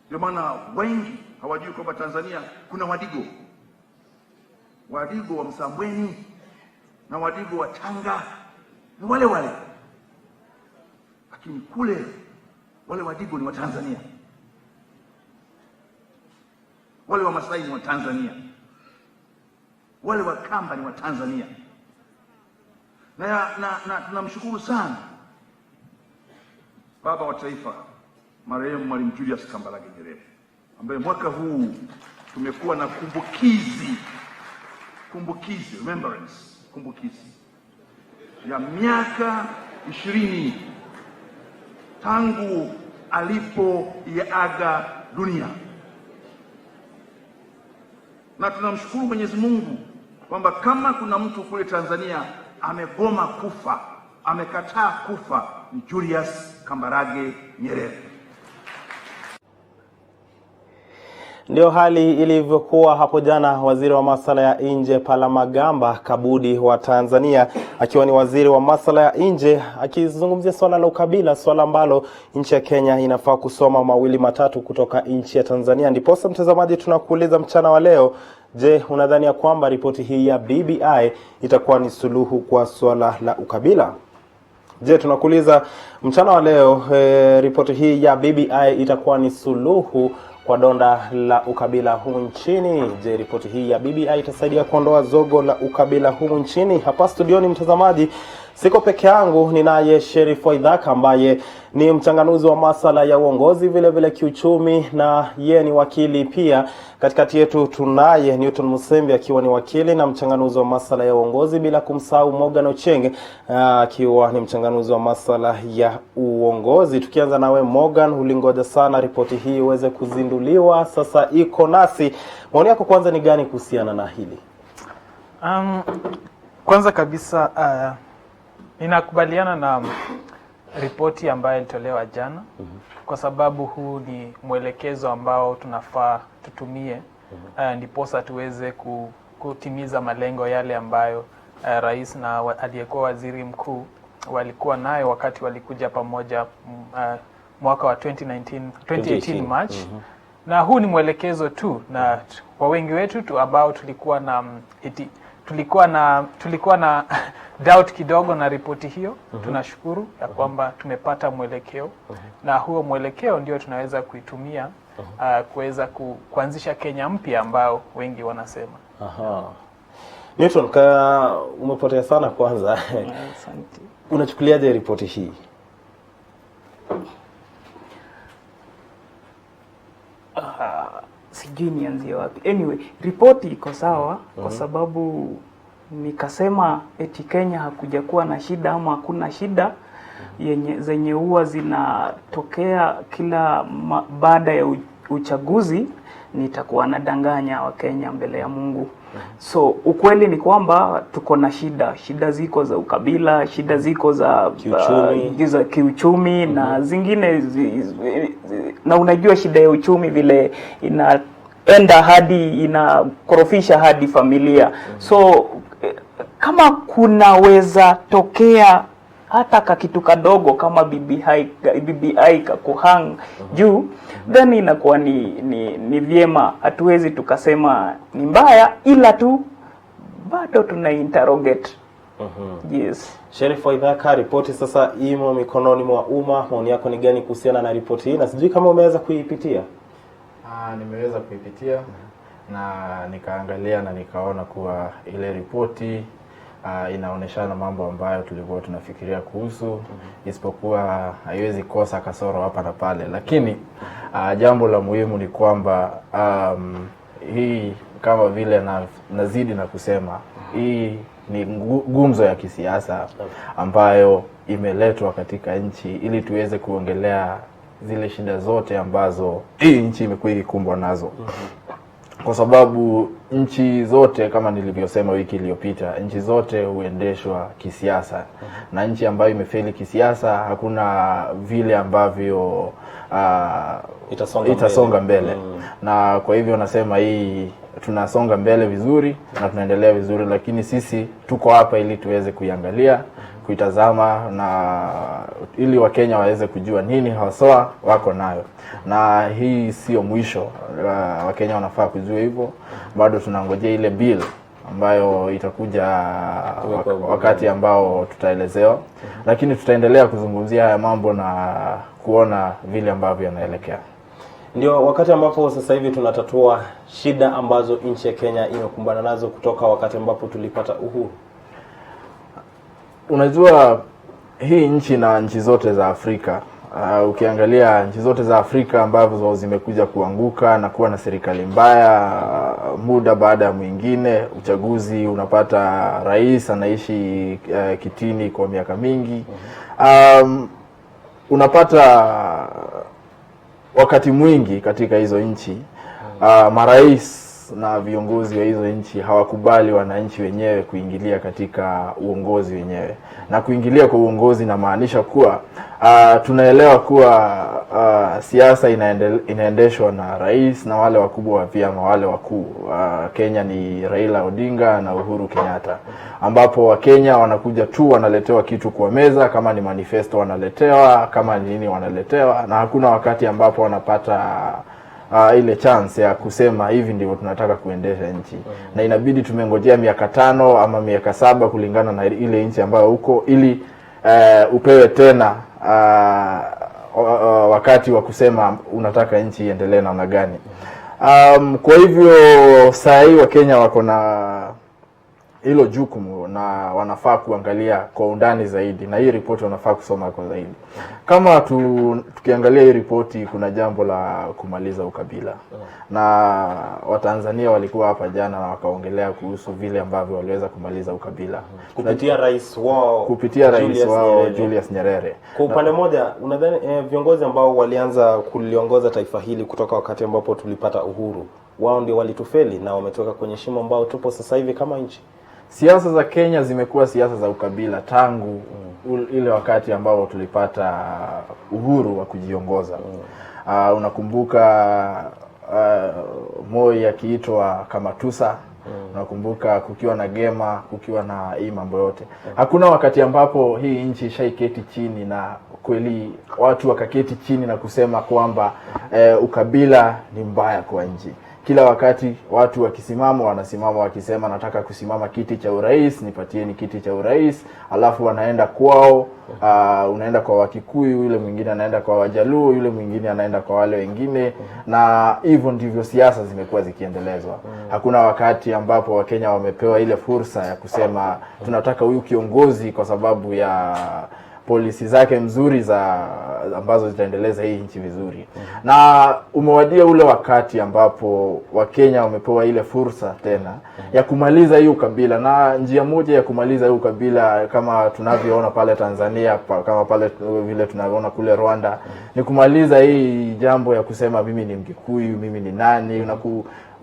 Ndio maana wengi hawajui kwamba Tanzania kuna Wadigo. Wadigo wa Msambweni na Wadigo wa Tanga ni wale wale. Lakini kule wale Wadigo ni wa Tanzania. Wale wa Masai ni wa Tanzania. Wale wa Kamba ni wa Tanzania. Na tunamshukuru sana baba wa taifa marehemu Mwalimu Julius Kambarage Nyerere, ambaye mwaka huu tumekuwa na kumbukizi ya miaka 20 tangu alipoiaga dunia. Na tunamshukuru Mwenyezi Mungu kwamba kama kuna mtu kule Tanzania amegoma kufa, amekataa kufa, ni Julius Kambarage Nyerere. Ndio hali ilivyokuwa hapo jana, waziri wa masuala ya nje Palamagamba Kabudi wa Tanzania akiwa ni waziri wa masuala ya nje akizungumzia swala la ukabila, swala ambalo nchi ya Kenya inafaa kusoma mawili matatu kutoka nchi ya Tanzania. Ndipo mtazamaji, tunakuuliza mchana wa leo, je, unadhani kwamba ripoti hii ya BBI itakuwa ni suluhu kwa swala la ukabila? Je, tunakuuliza mchana wa leo, ripoti hii ya BBI itakuwa ni suluhu kwa donda la ukabila humu nchini? Je, ripoti hii ya BBI itasaidia kuondoa zogo la ukabila humu nchini? Hapa studioni, mtazamaji, siko peke yangu, ninaye Sheriff Waithaka ambaye ni mchanganuzi wa masuala ya uongozi vile vile kiuchumi, na yeye ni wakili pia. Katikati yetu tunaye Newton Musembi akiwa ni wakili na mchanganuzi wa masuala ya uongozi, bila kumsahau Morgan Ocheng akiwa ni mchanganuzi wa masuala ya uongozi. Tukianza nawe Morgan, ulingoja sana ripoti hii iweze kuzinduliwa, sasa iko nasi. Maoni yako kwanza ni gani kuhusiana na hili? Kwanza kabisa ninakubaliana na ripoti ambayo ilitolewa jana, kwa sababu huu ni mwelekezo ambao tunafaa tutumie ndiposa tuweze kutimiza malengo yale ambayo rais na aliyekuwa waziri mkuu walikuwa nayo wakati walikuja pamoja mwaka wa 2018 March. Na huu ni mwelekezo tu, na kwa wengi wetu tu ambao tulikuwa na doubt kidogo na ripoti hiyo, tunashukuru ya kwamba tumepata mwelekeo, na huo mwelekeo ndio tunaweza kuitumia kuweza kuanzisha Kenya mpya ambao wengi wanasema. Newton, umepotea sana kwanza. Asante. Unachukuliaje ripoti hii? Sijui nianzie wapi. Anyway, ripoti iko sawa kwa sababu nikasema eti Kenya hakuja kuwa na shida ama hakuna shida. zenye huwa zinatokea kila baada ya uchaguzi, nitakuwa nadanganya Wakenya mbele ya Mungu. So ukweli ni kwamba tuko na shida ziko za ukabila, shida ziko za kiuchumi na zingine na unajua shida ya uchumi vile inaenda hadi inakorofisha hadi familia. So kama kunaweza tokea hata kakitu kadogo kama BBI kakuhang juu, then inakuwa ni vyema. Hatuwezi tukasema ni mbaya, ila tu bado tuna interrogate. Yes. Sheriff Waithaka, ripoti sasa imo mikononi mwa umma. Maoni yako ni gani kuhusiana na ripoti hii? Na sijui kama umeweza kuipitia. Nimeweza kuipitia na nikaangalia na nikaona kuwa ile ripoti inaoneshana mambo ambayo tulikuwa tunafikiria kuhusu, isipokuwa haiwezi kosa kasoro hapa na pale. Lakini jambo la muhimu ni kwamba hii kama vile nazidi na kusema, hii ni gumzo ya kisiasa ambayo imeletwa katika nchi ili tuweze kuongelea zile shida zote ambazo hii nchi imekuwa ikikumbwa nazo. Kwa sababu nchi zote, kama nilivyosema wiki iliyopita, nchi zote huendeshwa kisiasa. Na nchi ambayo imefeli kisiasa, hakuna vile ambavyo itasonga mbele. Na kwa hivyo nasema hii tunasonga mbele vizuri na tunaendelea vizuri, lakini sisi tuko hapa ili tuweze kuiangalia, kuitazama, na ili Wakenya waweze kujua nini haswa wako nayo. Na hii sio mwisho, Wakenya wanafaa kujua hivyo. Bado tunangojea ile bill ambayo itakuja wakati ambao tutaelezewa, lakini tutaendelea kuzungumzia haya mambo na kuona vile ambavyo yanaelekea. Ndio wakati ambapo sasa hivi tunatatua shida ambazo nchi ya Kenya imekumbana nazo kutoka wakati ambapo tulipata uhuru. Unajua hii nchi na nchi zote za Afrika, ukiangalia nchi zote za Afrika ambazo zimekuja kuanguka na kuwa na serikali mbaya muda baada ya mwingine, uchaguzi unapata rais anaishi kitini kwa miaka mingi, unapata wakati mwingi katika hizo nchi marais na viongozi wa hizo nchi hawakubali wananchi wenyewe kuingilia katika uongozi wenyewe. Na kuingilia kwa uongozi na maanisha kuwa tunaelewa kuwa siasa inaendeshwa na rais na wale wakubwa wa vyama, wale wakuu. Kenya ni Raila Odinga na Uhuru Kenyatta, ambapo Wakenya wanakuja tu wanaletewa kitu kwa meza, kama ni manifesto wanaletewa, kama ni nini wanaletewa, na hakuna wakati ambapo wanapata ile chance ya kusema hivi ndivyo tunataka kuendesha nchi. Na inabidi tumengojea miaka 5 ama miaka 7 kulingana na ile nchi ambayo uko, ili upewe tena wakati wa kusema unataka nchi iendelee namna gani. Kwa hivyo saa hii Wakenya wako na hilo jukumu na wanafaa kuangalia kwa undani zaidi, na hii ripoti wanafaa kusoma kwa zaidi. Kama tukiangalia hii ripoti, kuna jambo la kumaliza ukabila. Na Watanzania walikuwa hapa jana na wakaongelea kuhusu vile ambavyo waliweza kumaliza ukabila kupitia rais wao Julius Nyerere. Kwa upande moja, unadhani viongozi ambao walianza kuliongoza taifa hili kutoka wakati ambapo tulipata uhuru, wao ndio walitufeli na wametoka kwenye shimo ambao tupo sasa hivi kama nchi? Siasa za Kenya zimekuwa siasa za ukabila tangu ile wakati ambao tulipata uhuru wa kujiongoza. Unakumbuka Moi akiitwa Kamatusa, unakumbuka kukiwa na Gema, kukiwa na hii mambo yote. Hakuna wakati ambapo hii nchi shaiketi chini na kweli watu wakaketi chini na kusema kwamba ukabila ni mbaya kwa nchi. Kila wakati watu wakisimama wanasimama wakisema nataka kusimama kiti cha urais, nipatieni kiti cha urais, alafu wanaenda kwao, unaenda kwa Wakikuyu, yule mwingine anaenda kwa Wajaluo, yule mwingine anaenda kwa wale wengine, na hivyo ndivyo siasa zimekuwa zikiendelezwa. Hakuna wakati ambapo Wakenya wamepewa ile fursa ya kusema tunataka huyu kiongozi kwa sababu ya policy zake mzuri ambazo zitaendeleza hii nchi vizuri. Na umewadia ule wakati ambapo Wakenya wamepewa ile fursa tena ya kumaliza hii ukabila, na njia moja ya kumaliza hii ukabila kama tunavyoona pale Tanzania, kama pale vile tunavyoona kule Rwanda, ni kumaliza hii jambo ya kusema mimi ni Mgikuyu, mimi ni nani, na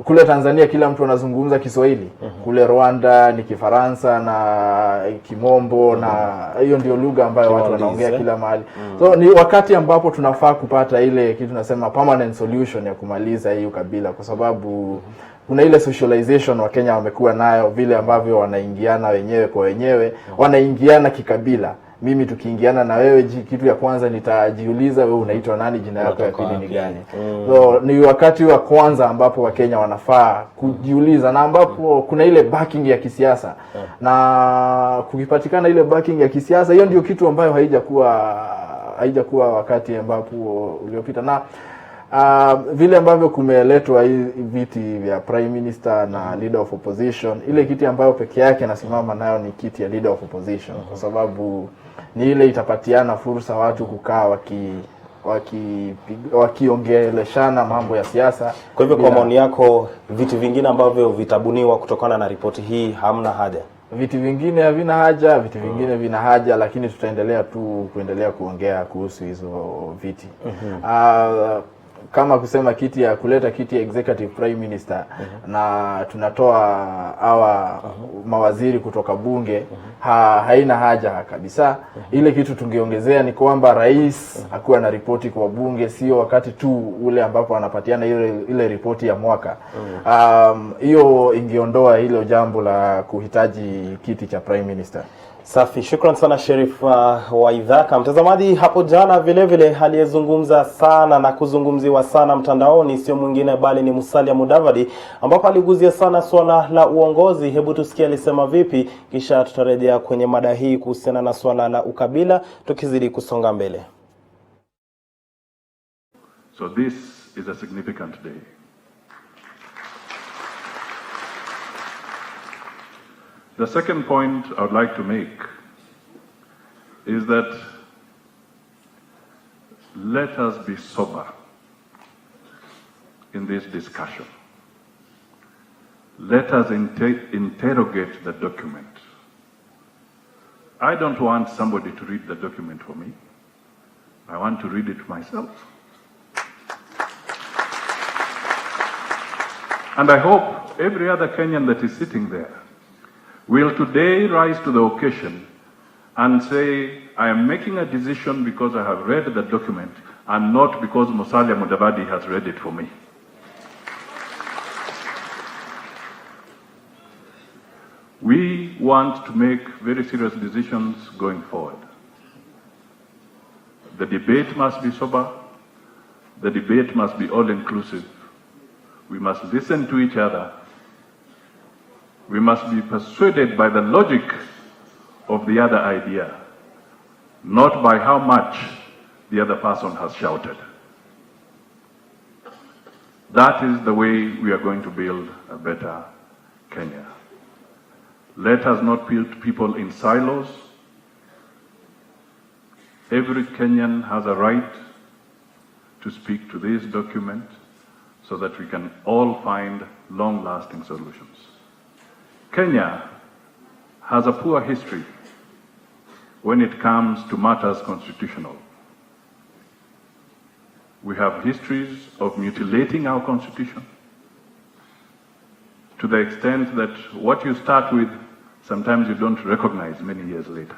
kule Tanzania kila mtu anazungumza Kiswahili. Kule Rwanda ni Kifaransa na Kimombo, na hiyo ndio lugha ambayo watu wanaongea kila mahali. So ni wakati ambapo tunafaa kupata ile kitu tunasema permanent solution ya kumaliza hii ukabila, kwa sababu kuna ile socialization Wakenya wamekuwa nayo, vile ambavyo wanaingiana wenyewe kwa wenyewe, wanaingiana kikabila. Mimi tukiingiana na wewe, kitu ya kwanza nitajiuliza wewe unaitwa nani, jina yako ya pili ni gani? So ni wakati wa kwanza ambapo Wakenya wanafaa kujiuliza, na ambapo kuna ile backing ya kisiasa. Na kukipatikana ile backing ya kisiasa, hiyo ndio kitu ambayo haijakuwa wakati ambapo uliopita. Na vile ambavyo kumeletwa viti vya prime minister na leader of opposition, ile kiti ambayo peke yake anasimama nayo ni kiti ya leader of opposition, kwa sababu ni ile itapatiana fursa watu kukaa wakiongeleshana mambo ya siasa. Kwa hivyo kwa maoni yako, viti vingine ambavyo vitabuniwa kutokana na ripoti hii hamna haja? Viti vingine havina haja, viti vingine vina haja, lakini tutaendelea kuendelea kuongea kuhusu hizo viti. Kama kusema kuleta kiti ya executive prime minister, na tunatoa hawa mawaziri kutoka bunge, haina haja kabisa. Ile kitu tungeongezea ni kwamba rais akuwa na ripoti kwa bunge, sio wakati tu ule ambapo anapatiana ile ripoti ya mwaka. Hiyo ingeondoa hilo jambo la kuhitaji kiti cha prime minister. Safi, shukran sana Sheriff Waithaka. Mtazamaji, hapo jana vile vile aliyezungumza sana na kuzungumziwa sana mtandaoni sio mwingine bali ni Musalia Mudavadi, ambapo aliguzia sana swala la uongozi. Hebu tusikie alisema vipi, kisha tutarejea kwenye mada hii kuhusiana na swala la ukabila tukizidi kusonga mbele. So this is a significant day. The second point I would like to make is that let us be sober in this discussion. Let us interrogate the document. I don't want somebody to read the document for me. I want to read it myself. And I hope every other Kenyan that is sitting there will today rise to the occasion and say, I am making a decision because I have read the document and not because Musalia Mudavadi has read it for me. We want to make very serious decisions going forward. The debate must be sober. The debate must be all-inclusive. We must listen to each other. We must be persuaded by the logic of the other idea, not by how much the other person has shouted. That is the way we are going to build a better Kenya. Let us not put people in silos. Every Kenyan has a right to speak to this document so that we can all find long-lasting solutions. Kenya has a poor history when it comes to matters constitutional. We have histories of mutilating our constitution to the extent that what you start with, sometimes you don't recognize many years later.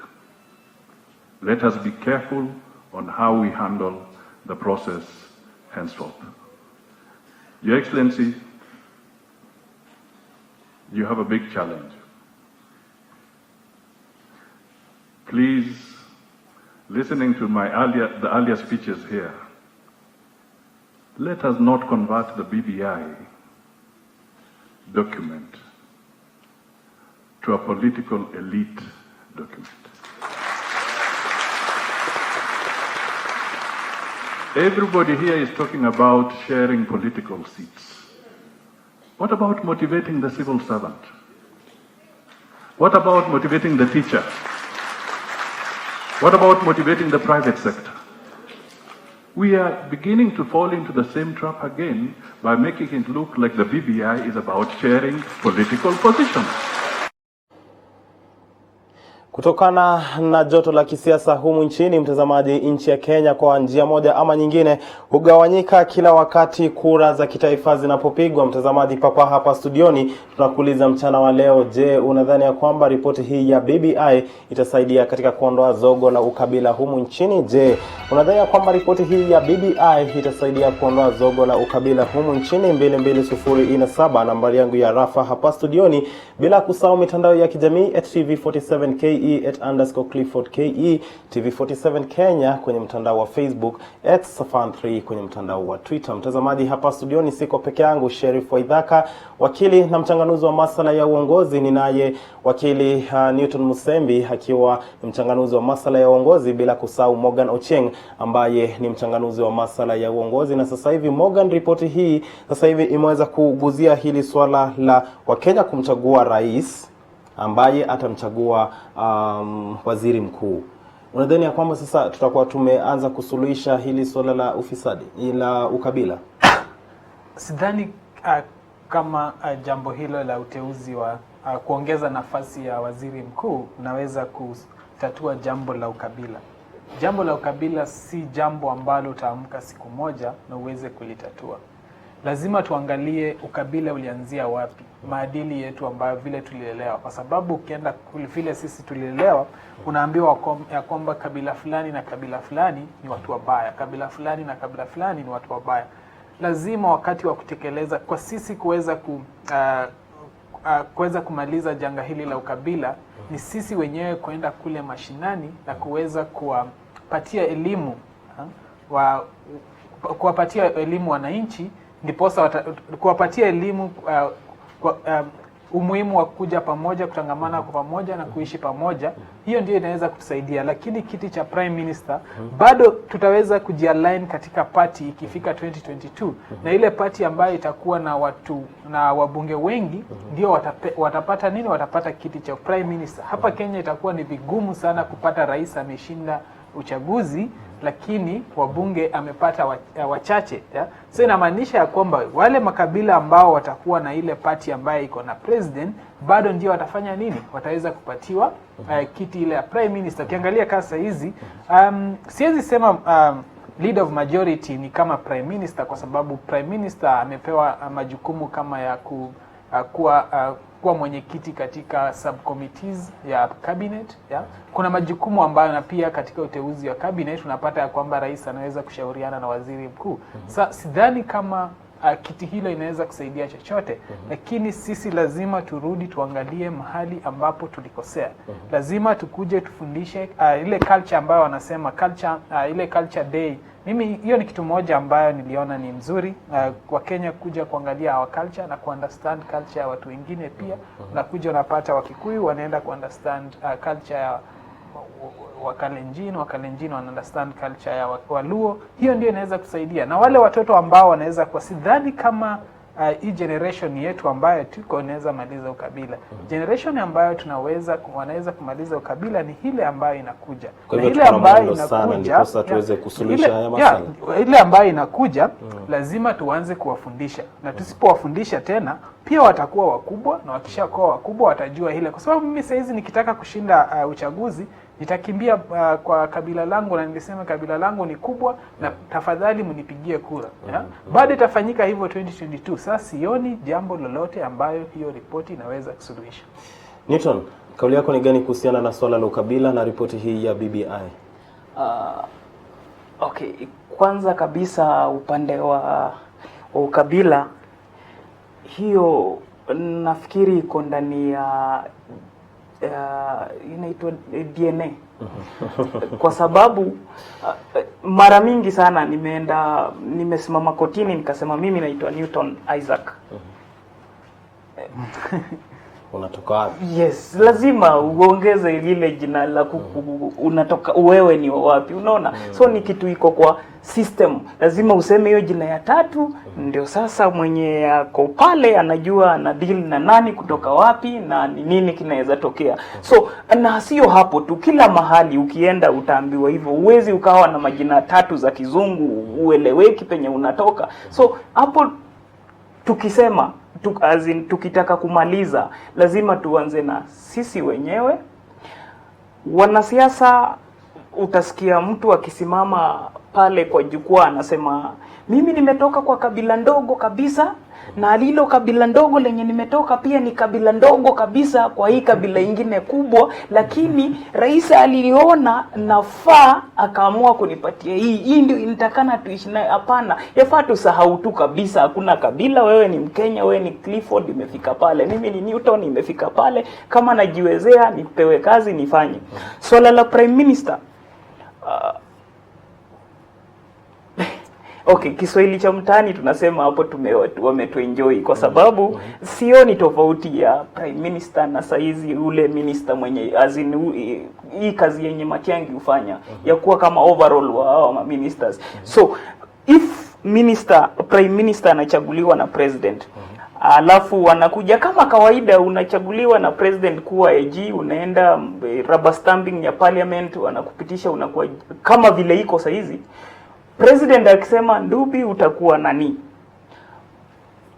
Let us be careful on how we handle the process henceforth. Your Excellency, you have a big challenge. Please, listening to the earlier speeches here, let us not convert the BBI document to a political elite document. Everybody here is talking about sharing political seats. What about motivating the civil servant? What about motivating the teacher? What about motivating the private sector? We are beginning to fall into the same trap again by making it look like the BBI is about sharing political positions. Kutokana na joto la kisiasa humu nchini, mtazamaji, nchi ya Kenya kwa njia moja ama nyingine hugawanyika kila wakati kura za kitaifa zinapopigwa. Mtazamaji, papa hapa studioni tunakuuliza mchana wa leo, je, unadhani ya kwamba ripoti hii ya BBI itasaidia katika kuondoa zogo la ukabila humu nchini? Je, unadhani ya kwamba ripoti hii ya BBI itasaidia kuondoa zogo la ukabila humu nchini? 22047 nambari yangu ya rafa hapa studioni, bila kusahau mitandao ya kijamii @TV47KE @_Clifford_KE, TV47 Kenya kwenye mtandao wa Facebook, @Safan3 kwenye mtandao wa Twitter. Mtazamaji, hapa studioni siko peke yangu, Sheriff Waithaka, wakili na mchanganuzi wa masuala ya uongozi. Ninaye wakili Newton Musembi akiwa mchanganuzi wa masuala ya uongozi, bila kusahau Morgan Ochieng ambaye ni mchanganuzi wa masuala ya uongozi. Na sasa hivi Morgan, ripoti hii sasa hivi imeweza kuguzia hili swala la Wakenya kumchagua rais ambaye atamchagua waziri mkuu. Unadhani ya kwamba sasa tutakuwa tumeanza kusuluhisha hili swala la ufisadi, ila ukabila? Sidhani kama jambo hilo la uteuzi wa kuongeza nafasi ya waziri mkuu unaweza kutatua jambo la ukabila. Jambo la ukabila si jambo ambalo utaamka siku moja na uweze kulitatua. Lazima tuangalie ukabila ulianzia wapi, maadili yetu ambayo vile tulilelewa. Kwa sababu ukienda vile sisi tulilelewa, unaambiwa ya kwamba kabila fulani na kabila fulani ni watu wabaya, kabila fulani na kabila fulani ni watu wabaya. Lazima wakati wa kutekeleza kwa sisi kuweza kumaliza janga hili la ukabila, ni sisi wenyewe kwenda kule mashinani na kuweza kuwapatia elimu wananchi, ndiposa kuwapatia elimu umuhimu wa kuja pamoja, kutangamana kwa pamoja na kuishi pamoja. Hiyo ndio inaweza kutusaidia. Lakini kiti cha prime minister bado tutaweza kujialign katika party ikifika 2022, na ile party ambayo itakuwa na watu na wabunge wengi ndio watapata nini? Watapata kiti cha prime minister. Hapa Kenya itakuwa ni vigumu sana kupata rais ameshinda uchaguzi lakini wabunge amepata wachache, ya? So inamaanisha ya kwamba wale makabila ambao watakuwa na ile party ambayo iko na president bado ndio watafanya nini? Wataweza kupatiwa kiti ile ya prime minister. Kiangalia kasa hizi siwezi sema leader of majority ni kama prime minister, kwa sababu prime minister amepewa majukumu kama ya kuwa mwenyekiti katika subcommittees ya cabinet, ya? Kuna majukumu ambayo, na pia katika uteuzi wa cabinet unapata ya kwamba rais anaweza kushauriana na waziri mkuu. Sasa sidhani kama kiti hilo inaweza kusaidia chochote, lakini sisi lazima turudi tuangalie mahali ambapo tulikosea. Lazima tukuje tufundishe ile culture ambayo wanasema ile culture day. Mimi hiyo ni kitu moja ambayo niliona ni mzuri kwa Kenya kuja kuangalia our culture na understand culture ya watu wengine pia. Na kuja unapata Wakikuyu wanaenda understand culture ya Wakalenjin wana understand culture ya Waluo. Hiyo ndio inaweza kusaidia. Na wale watoto ambao wanaweza kwa, sidhani kama hii generation yetu ambayo tuko inaweza maliza ukabila. Generation ambayo wanaweza kumaliza ukabila ni ile ambayo inakuja. Kwa hivyo ile ambayo inakuja tuweze kusuluhisha haya masuala. Ile ambayo inakuja lazima tuanze kuwafundisha. Na tusipowafundisha tena pia watakuwa wakubwa, na wakishakuwa wakubwa watajua ile. Kwa sababu mimi saizi nikitaka kushinda uchaguzi nitakimbia kwa kabila langu na nilisema kabila langu ni kubwa na tafadhali mnipigie kura. Baada itafanyika hivyo 2022. Sasa sioni jambo lolote ambayo hiyo ripoti inaweza kusuluhisha. Newton, kauli yako ni gani kuhusiana na swala la ukabila na ripoti hii ya BBI? Okay, kwanza kabisa upande wa ukabila, hiyo nafikiri iko ndani ya inaitwa DNA. Kwa sababu mara mingi sana nimesimama kotini nikasema mimi naitwa Newton Isaac. unatoka wapi. Yes, lazima uongeze ile jina la unatoka wewe ni wapi, unaona? So ni kitu iko kwa system, lazima useme hiyo jina ya tatu, ndio sasa mwenye yako pale anajua ana deal na nani kutoka wapi na nini kinaweza tokea. So na sio hapo tu, kila mahali ukienda utaambiwa hivyo. Uwezi ukawa na majina tatu za kizungu ueleweki penye unatoka. So hapo tukisema tukitaka kumaliza, lazima tuanze na sisi wenyewe. Wanasiasa, utasikia mtu akisimama pale kwa jukwaa anasema mimi nimetoka kwa kabila ndogo kabisa, na lilo kabila ndogo lenye nimetoka pia ni kabila ndogo kabisa kwa hii kabila ingine kubwa, lakini rais aliona nafaa akaamua kunipatia hii ndio inatakana tuishi nayo. Hapana, yafaa tusahau tu kabisa hakuna kabila. Wewe ni Mkenya, wewe ni Clifford imefika pale, mimi ni Newton imefika pale, kama najiwezea nipewe kazi nifanye. Swala la prime minister, okay, Kiswahili cha mtaani tunasema hapo wametuenjoy kwa sababu sioni tofauti ya prime minister na saizi ule minister mwenye hii kazi yenye Matiang'i hufanya ya kuwa kama overall wa ministers. So if prime minister anachaguliwa na president, alafu wanakuja kama kawaida, unachaguliwa na president kuwa AG, unaenda rubber stamping ya parliament, wanakupitisha, unakuwa kama vile iko saizi. President akisema Ndubi utakuwa nani,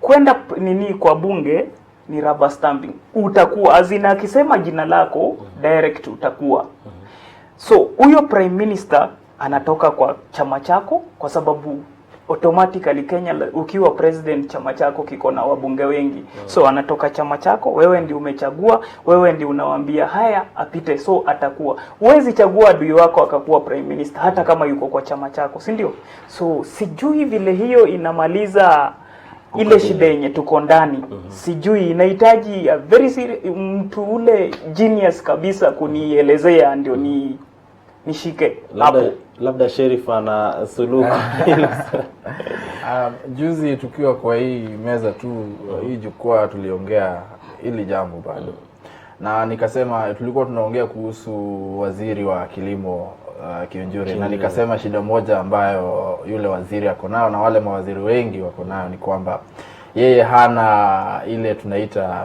kwenda kwa bunge ni rubber stamping, utakuwa azina, akisema jina lako direct utakuwa. So huyo prime minister anatoka kwa chama chako, kwa sababu automatically Kenya ukiwa president chama chako kiko na wabunge wengi. So anatoka chama chako, wewe ndio umechagua, wewe ndio unawaambia haya apite, so atakuwa. Huwezi chagua adui wako akakuwa prime minister hata kama yuko kwa chama chako, si ndio? So sijui vile hiyo inamaliza ile shida yenye tuko ndani. Sijui, inahitaji a very mtu ule genius kabisa kunielezea ndio nishike hapo. Labda Sheriff ana suluhu. Juzi tukiwa kwa hii meza tu, hii jukwaa, tuliongea hili jambo bado. Na nikasema tulikuwa tunaongea kuhusu waziri wa kilimo Kionjuri, na nikasema shida moja ambayo yule waziri ako nayo na wale mawaziri wengi wako nayo ni kwamba yeye hana ile tunaita,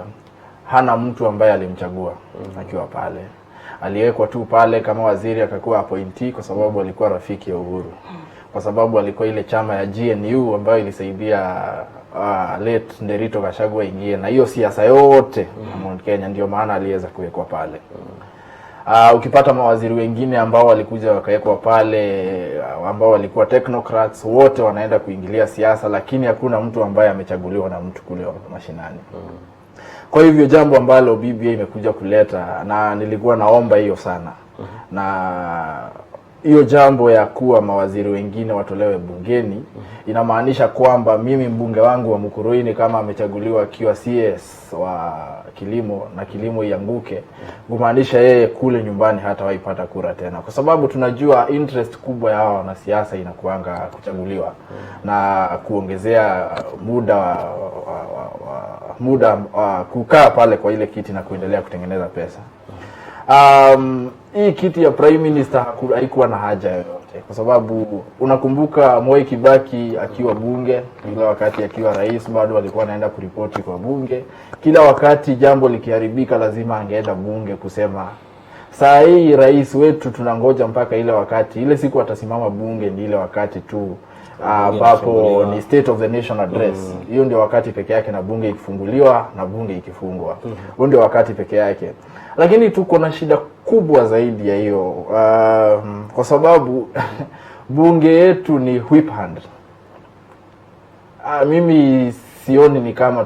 hana mtu ambaye alimchagua akiwa pale. Aliwekwa tu pale kama waziri, akakuwa appointee kwa sababu alikuwa rafiki ya Uhuru, kwa sababu alikuwa ile chama ya GNU ambayo ilisaidia late Nderito Gachagua ingie na hiyo siasa yote Mount Kenya, ndio maana aliweza kuwekwa pale. Ukipata mawaziri wengine ambao walikuja wakawekwa pale, ambao walikuwa technocrats, wote wanaenda kuingilia siasa, lakini hakuna mtu ambaye amechaguliwa na mtu kule mashinani. Kwa hivyo jambo ambalo BBI imekuja kuleta, na nilikuwa naomba hiyo sana, na hiyo jambo ya kuwa mawaziri wengine watolewe bungeni, inamaanisha kwamba mimi mbunge wangu wa Mukurweini kama amechaguliwa akiwa CS wa kilimo na kilimo ianguke, kumaanisha yeye kule nyumbani hata waipata kura tena, kwa sababu tunajua interest kubwa ya hawa wanasiasa inakuanga kuchaguliwa na kuongezea muda kukaa pale kwa ile kiti na kuendelea kutengeneza pesa. Hii kiti ya prime minister haikuwa na haja yoyote, kwa sababu unakumbuka Mwai Kibaki akiwa bunge, kila wakati akiwa rais bado alikuwa anaenda kuripoti kwa bunge. Kila wakati jambo likiharibika lazima angeenda bunge kusema. Saa hii rais wetu tunangoja mpaka ile wakati, ile siku atasimama bunge ni ile wakati tu ambapo ni State of the Nation Address. Hiyo ndio wakati peke yake, na bunge ikifunguliwa na bunge ikifungwa. Huo ndio wakati peke yake. Lakini tuko na shida kubwa zaidi ya hiyo, kwa sababu bunge yetu ni whip hand. Mimi sioni ni kama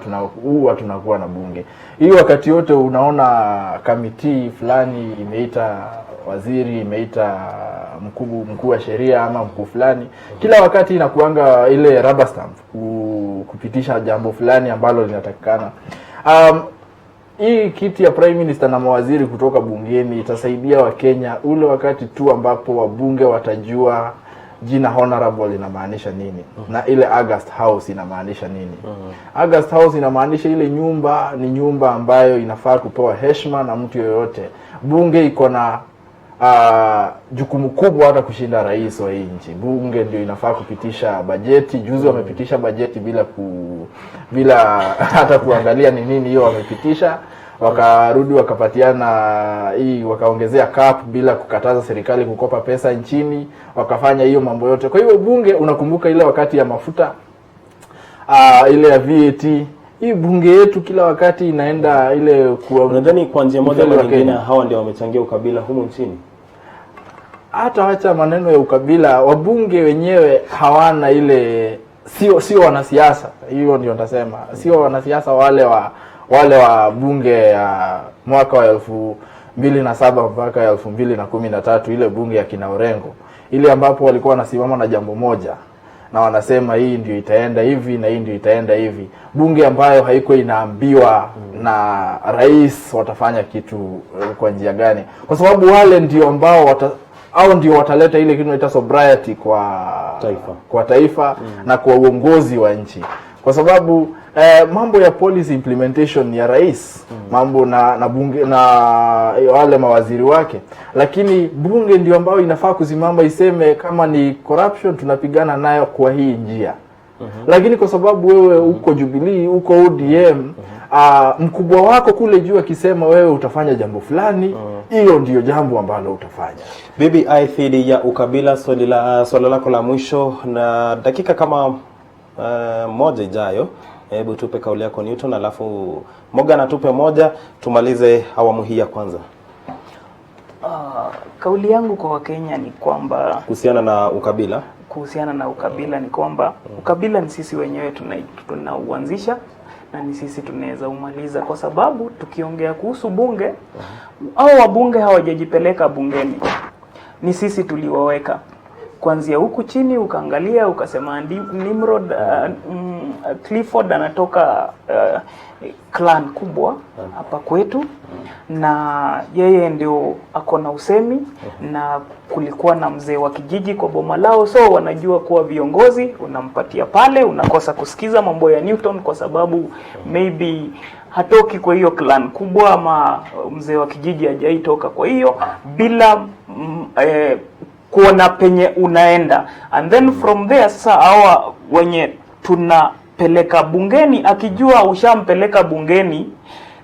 tunakuwa na bunge. Hii wakati yote unaona kamiti fulani imeita waziri, imeita mkuu wa sheria ama mkuu fulani, kila wakati inakuanga ile rubber stamp kupitisha jambo fulani ambalo linatakikana. Hii kiti ya prime minister na mawaziri kutoka bungeni itasaidia Wakenya ule wakati tu ambapo wabunge watajua jina honorable inamaanisha nini na ile August House inamaanisha nini. August House inamaanisha ile nyumba ni nyumba ambayo inafaa kupewa heshima na mtu yoyote. Bunge iko na jukumu kubwa hata kushinda rais wa hii nchi. Bunge ndio inafaa kupitisha bajeti. Juzi wamepitisha bajeti bila hata kuangalia ni nini hiyo wamepitisha. Wakarudi wakapatiana hii, wakaongezea cap bila kukataza serikali kukopa pesa nchini, wakafanya hiyo mambo yote. Kwa hiyo bunge, unakumbuka ile wakati ya mafuta ile ya VAT, hii bunge yetu kila wakati inaenda ile unadhani kwa njia moja ama nyingine hawa ndio wamechangia ukabila humu nchini? Hata acha maneno ya ukabila, wabunge wenyewe hawana ile, sio wanasiasa. Hiyo ndio nitasema, sio wanasiasa wale wa bunge ya mwaka wa 2007 mpaka 2013, ile bunge ya kina Orengo, ile ambapo walikuwa wanasimama na jambo moja na wanasema hii ndio itaenda hivi na hii ndio itaenda hivi. Bunge ambayo haiko inaambiwa na rais watafanya kitu kwa njia gani, kwa sababu wale ndio ambao ndio wataleta ile kitu inaitwa sobriety kwa taifa na kwa uongozi wa nchi. Kwa sababu mambo ya policy implementation ya rais, mambo na bunge na wale mawaziri wake, lakini bunge ndio ambao inafaa kusimama iseme kama ni corruption tunapigana nayo kwa hii njia. Lakini kwa sababu wewe uko Jubilee, uko ODM, mkubwa wako kule juu akisema wewe utafanya jambo fulani, hiyo ndio jambo ambalo utafanya. BBI dhidi ya ukabila, swali lako la mwisho na dakika kama moja ijayo. Hebu tupe kauli yako Newton, alafu Morgan atupe moja, tumalize awamu hii ya kwanza. Kauli yangu kwa Wakenya ni kwamba kuhusiana na ukabila ni kwamba ukabila ni sisi wenyewe tunauanzisha na ni sisi tunaweza umaliza, kwa sababu tukiongea kuhusu bunge au wabunge hawajajipeleka bungeni, ni sisi tuliwaweka kuanzia huku chini. Ukaangalia ukasema Nimrod Clifford anatoka clan kubwa hapa kwetu, na yeye ndio akona usemi, na kulikuwa na mzee wa kijiji kwa boma lao, so wanajua kuwa viongozi unampatia pale, unakosa kusikiza mambo ya Newton kwa sababu maybe hatoki kwa hiyo clan kubwa, ama mzee wa kijiji hajaitoka. Kwa hiyo bila kuona penye unaenda, and then from there sasa hawa wenye tunapeleka bungeni, akijua ushampeleka bungeni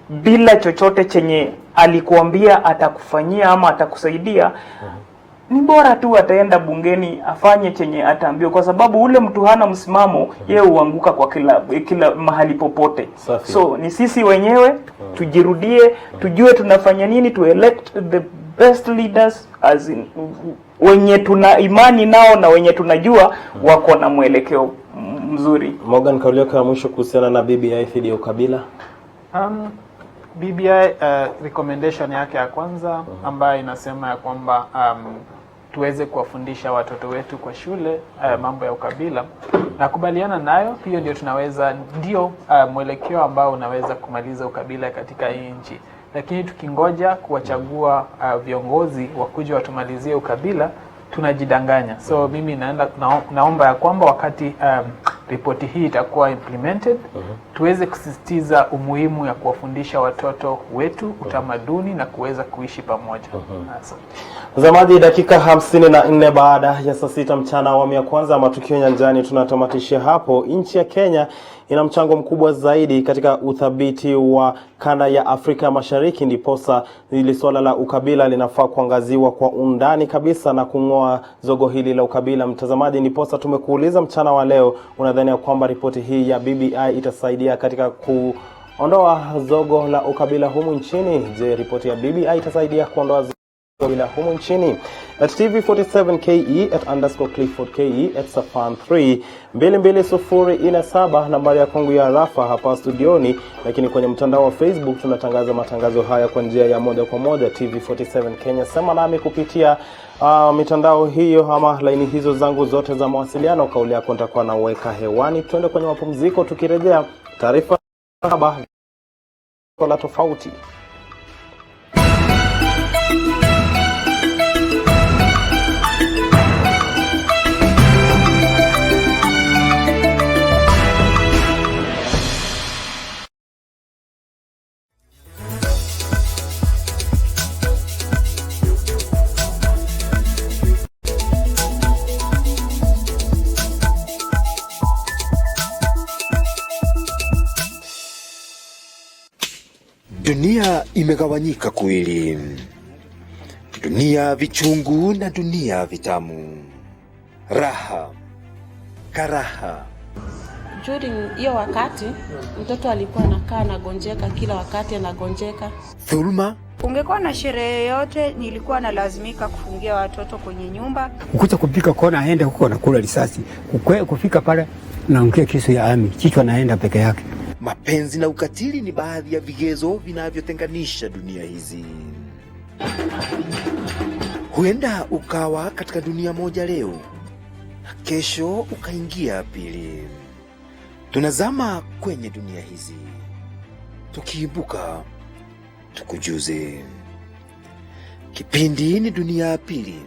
bila chochote chenye alikuambia atakufanyia ama atakusaidia, ni bora tu ataenda bungeni afanye chenye ataambiwa, kwa sababu ule mtu hana msimamo, yeye huanguka kwa kila mahali popote. So ni sisi wenyewe tujirudie, tujue tunafanya nini, to elect the best leaders as in, wenye tuna imani nao na wenye tunajua wako na mwelekeo mzuri. Morgan, kauli yako ya mwisho kuhusiana na BBI dhidi ya ukabila? BBI recommendation yake ya kwanza ambayo inasema ya kwamba tuweze kuwafundisha watoto wetu kwa shule mambo ya ukabila, nakubaliana nayo. Hiyo ndio mwelekeo ambao unaweza kumaliza ukabila katika hii nchi. Lakini tukingoja kuwachagua viongozi wakuja watumalizie ukabila, tunajidanganya. So mimi naomba ya kwamba wakati ripoti hii itakuwa implemented, tuweze kusisitiza umuhimu ya kuwafundisha watoto wetu utamaduni na kuweza kuishi pamoja. Mtazamaji, dakika 54 baada ya saa 6 mchana, awamu ya kwanza matukio nyanjani tunatamatishia hapo. Nchi ya Kenya ina mchango mkubwa zaidi katika uthabiti wa kanda ya Afrika Mashariki, ndiposa hili swala la ukabila linafaa kuangaziwa kwa undani kabisa na kung'oa zogo hili la ukabila. Mtazamaji, ndiposa tumekuuliza mchana wa leo, unadhani ya kwamba ripoti hii ya BBI itasaidia katika kuondoa zogo la ukabila humu nchini? Je, ripoti ya BBI itasaidia kuondoa bila humu nchini? At TV47KE @_Clifford_KE @Safan3 22047 nambari ya kongu ya rafa hapa studioni, lakini kwenye mtandao wa Facebook tunatangaza matangazo haya kwa njia ya moja kwa moja TV47 Kenya. Sema nami kupitia mitandao hiyo ama laini hizo zangu zote za mawasiliano. Kauli yako nitakuwa naweka hewani. Tuende kwenye mapumziko, tukirejea taarifa habari la tofauti. Dunia imegawanyika kuwili, dunia vichungu na dunia vitamu, raha, karaha. During hiyo wakati mtoto alikuwa anakaa anagonjeka, kila wakati anagonjeka. Dhulma. Ungekuwa na sherehe yote, nilikuwa nalazimika kufungia watoto kwenye nyumba. Ukuta kupika kona aende huko na kula risasi. Kufika pale naongea kisu ya ami, kichwa naenda peke yake. Mapenzi na ukatili ni baadhi ya vigezo vinavyotenganisha dunia hizi. Huenda ukawa katika dunia moja leo na kesho ukaingia pili. Tunazama kwenye dunia hizi, tukiibuka tukujuze. Kipindi ni Dunia ya Pili,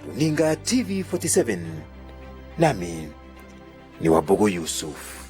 Runinga TV 47, nami ni Wabogo Yusuf.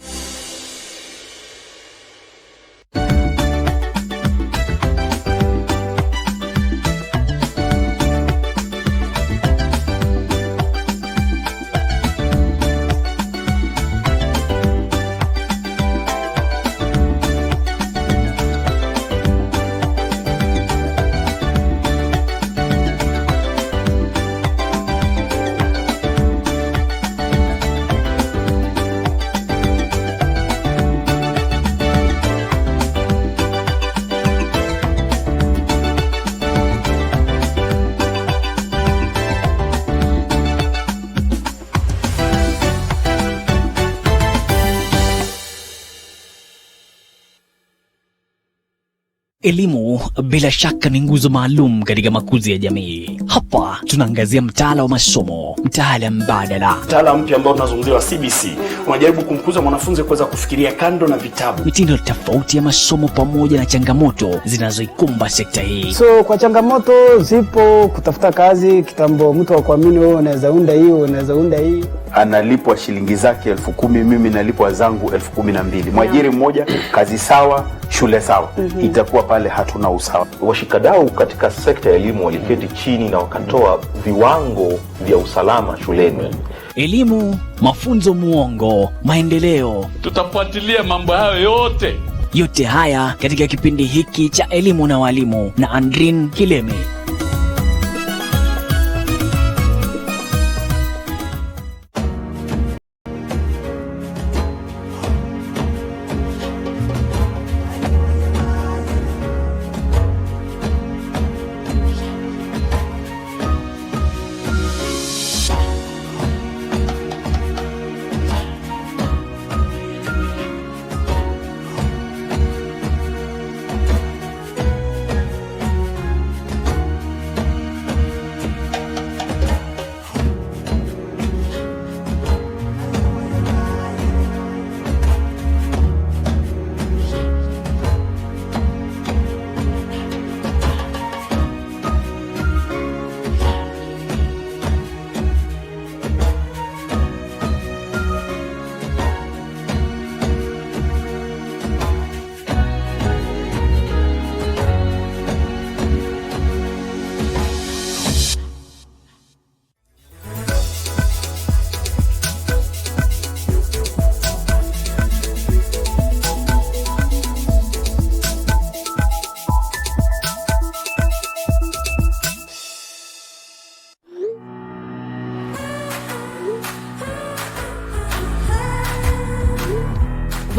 Elimu bila shaka ni nguzo maalum katika makuzi ya jamii. Hapa tunaangazia mtaala wa masomo, mtaala mbadala. Mtaala mpya ambao tunazungumzia wa CBC unajaribu kumkuza mwanafunzi kuweza kufikiria kando na vitabu. Mitindo tofauti ya masomo pamoja na changamoto zinazoikumba sekta hii. So kwa changamoto zipo, kutafuta kazi, kitambo mtu wa kuamini wewe unaweza unda hii, unaweza unda hii. Analipwa shilingi zake 10,000, mimi nalipwa zangu 12,000. Mwajiri mmoja, kazi sawa, shule sawa. Itakuwa pale hatuna usawa. Washikadau katika sekta ya elimu waliketi chini na wakatoa viwango vya usalama shuleni. Elimu, mafunzo muongo, maendeleo. Tutafuatilia mambo hayo yote. Yote haya katika kipindi hiki cha Elimu na Walimu na Andrin Kilemi.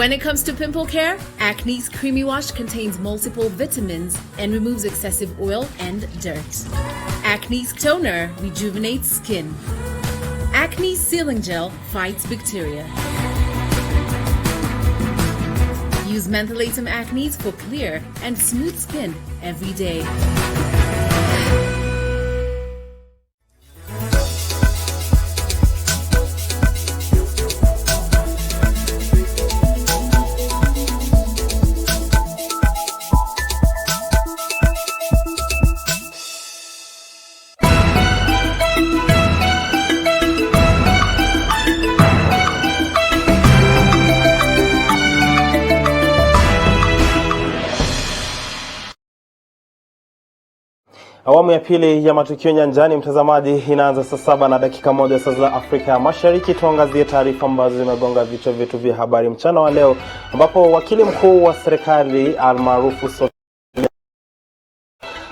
When it comes to pimple care, Acne's Creamy Wash contains multiple vitamins and removes excessive oil and dirt. Acne's Toner rejuvenates skin. Acne's Sealing Gel fights bacteria. Use Mentholatum Acne's for clear and smooth skin every day. Awamu ya pili ya matukio nyanjani, mtazamaji, inaanza saa 7 na dakika 1 saa za Afrika ya Mashariki. Tuangazie taarifa ambazo zimegonga vichwa vyetu vya habari mchana wa leo, ambapo wakili mkuu wa serikali almaarufu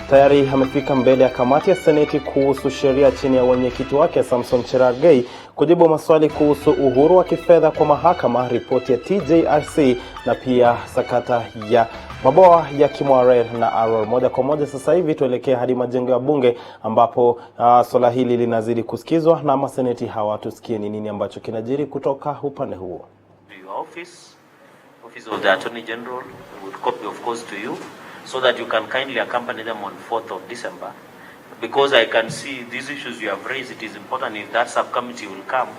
tayari amefika mbele ya kamati ya Seneti kuhusu sheria chini ya wenyekiti wake Samson Cherargei kujibu maswali kuhusu uhuru wa kifedha kwa mahakama, ripoti ya TJRC na pia sakata ya maboa ya Kimwarer na Arror. Moja kwa moja sasa hivi tuelekee hadi majengo ya bunge ambapo swala hili linazidi kusikizwa na maseneti hawa. Tusikie ni nini ambacho kinajiri kutoka upande huo. Office of the Attorney General would copy of course to you, so that you can kindly accompany them on 4th of December. Because I can see these issues you have raised, it is important if that subcommittee will come,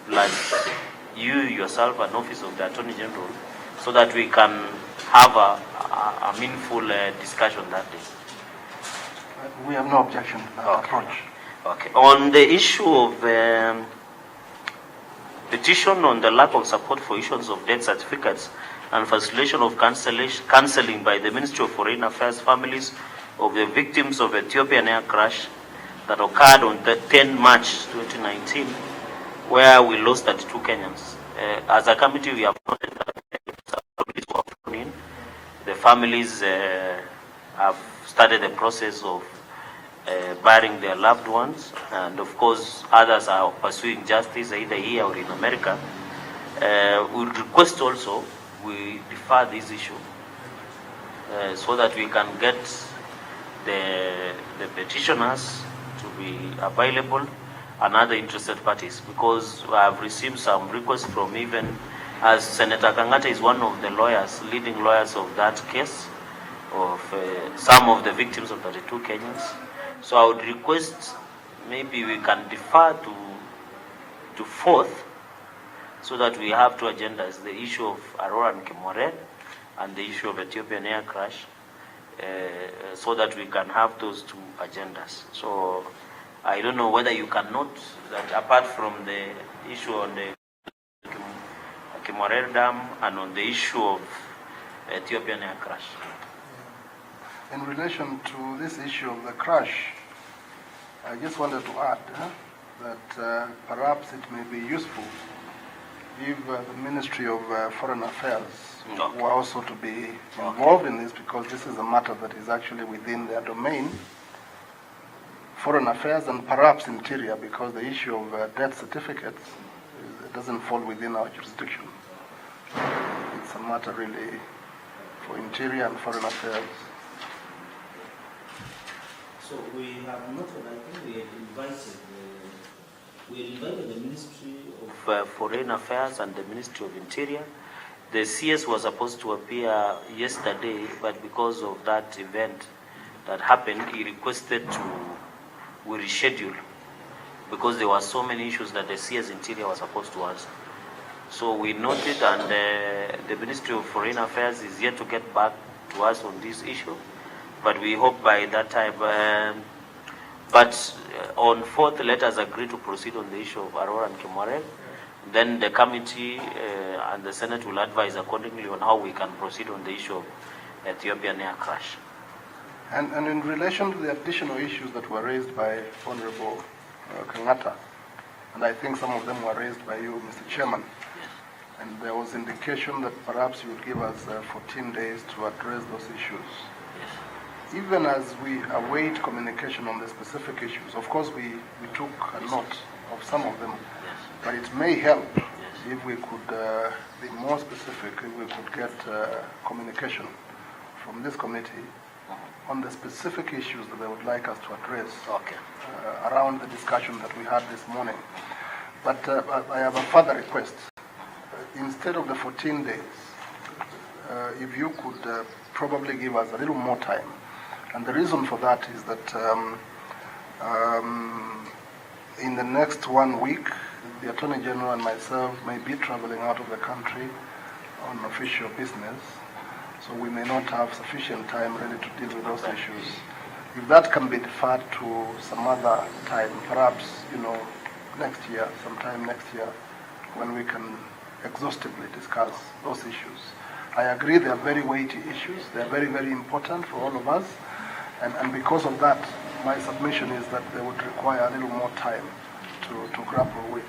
plus you yourself and Office of the Attorney General, so that we can have a meaningful discussion that day. We have no objection to that approach. Okay. On the issue of petition on the lack of support for issuance of death certificates and facilitation of cancelling by the Ministry of Foreign Affairs families of the victims of Ethiopian air crash that occurred on the 10 March 2019, where we lost 32 Kenyans. As a committee, we have noted that the families have started the process of burying their loved ones, and of course others are pursuing justice either here or in America. We request also we defer this issue so that we can get the petitioners to be available and other interested parties, because I have received some requests from, even as Senator Kangata is one of the lawyers, leading lawyers of that case, of some of the victims of 32 Kenyans. So I would request maybe we can defer to 4th, so that we have two agendas, the issue of Arror and Kimwarer and the issue of Ethiopian air crash, so that we can have those two agendas. So I don't know whether you can note that apart from the issue on the Kimwarer Dam and on the issue of Ethiopian air crash. In relation to this issue of the crash, I just wanted to add that perhaps it may be useful if the Ministry of Foreign Affairs were also to be involved in this, because this is a matter that is actually within their domain, Foreign Affairs and perhaps Interior, because the issue of death certificates doesn't fall within our jurisdiction. It's a matter really for Interior and Foreign Affairs. So we have noted, I think we had invited the Ministry of Foreign Affairs and the Ministry of Interior. The CS was supposed to appear yesterday, but because of that event that happened, he requested we reschedule, because there were so many issues that the CS Interior was supposed to answer. So we noted, and the Ministry of Foreign Affairs is yet to get back to us on this issue, but we hope by that time. But on 4th, let us agree to proceed on the issue of Arror and Kimwarer. Then the committee and the Senate will advise accordingly on how we can proceed on the issue of Ethiopian air crash. And in relation to the additional issues that were raised by Honorable Kangata, and I think some of them were raised by you, Mr. Chairman, and there was indication that perhaps you would give us 14 days to address those issues. Even as we await communication on the specific issues, of course we took a note of some of them, but it may help if we could be more specific, if we could get communication from this committee on the specific issues that they would like us to address around the discussion that we had this morning. But I have a further request. Instead of the 14 days, if you could probably give us a little more time. And the reason for that is that in the next 1 week, the Attorney General and myself may be traveling out of the country on official business, so we may not have sufficient time really to deal with those issues. If that can be deferred to some other time, perhaps, next year, sometime next year, when we can exhaustively discuss those issues. I agree they are very weighty issues. They are very, very important for all of us. And because of that, my submission is that they would require a little more time to grapple with.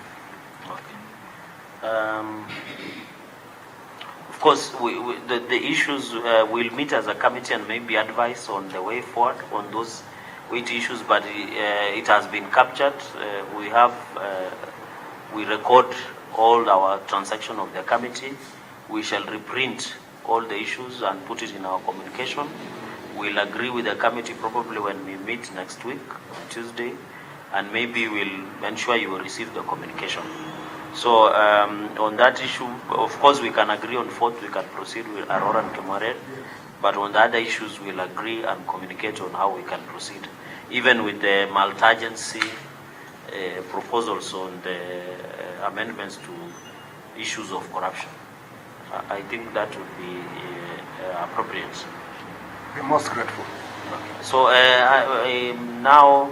Of course, the issues will meet as a committee and maybe advise on the way forward on those weighty issues, but it has been captured. We record all our transaction of the committee. We shall reprint all the issues and put it in our communication. We'll agree with the committee probably when we meet next week, Tuesday, and maybe we'll ensure you will receive the communication. So on that issue, of course, we can agree on 4th, we can proceed with Aurora and Kemaret, but on the other issues, we'll agree and communicate on how we can proceed. Even with the multi-agency proposals on the amendments to issues of corruption. I think that would be appropriate. We're most grateful. So now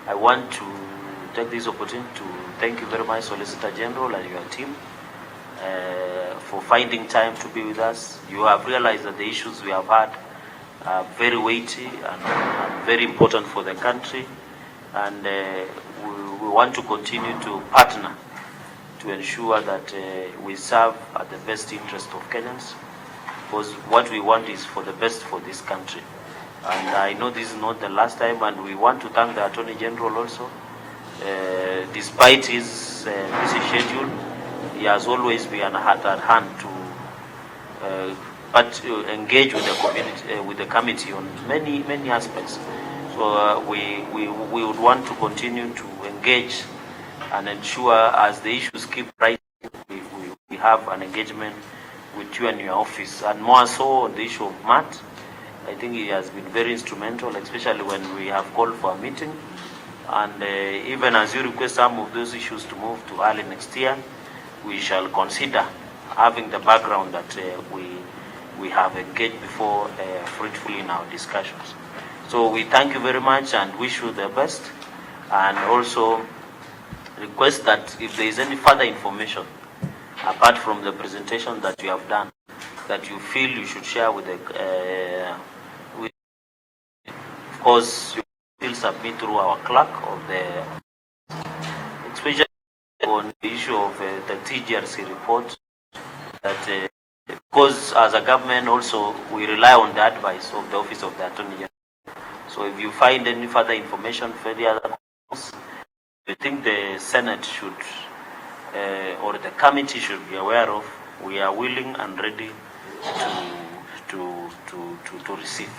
I want to take this opportunity to thank you very much, Solicitor General and your team, for finding time to be with us. You have realized that the issues we have had are very weighty and very important for the country, and we want to continue to partner to ensure that we serve at the best interest of Kenyans, because what we want is for the best for this country. And I know this is not the last time, and we want to thank the Attorney General also. Despite his busy schedule, he has always been at hand to engage with the community, with the committee on many aspects. So we would want to continue to engage and ensure as the issues keep rising, we have an engagement with you and your office, and more so on the issue of Matt. I think he has been very instrumental, especially when we have called for a meeting. And even as you request some of those issues to move to early next year, we shall consider having the background that we have engaged before fruitfully in our discussions. So we thank you very much and wish you the best, and also request that if there is any further information apart from the presentation that you have done that you feel you should share with the of course you will submit through our clerk of the, especially on the issue of the TGRC report, that because as a government also we rely on the advice of the Office of the Attorney General. So if you find any further information for the other things, I think the Senate should or the committee should be aware of, we are willing and ready to receive.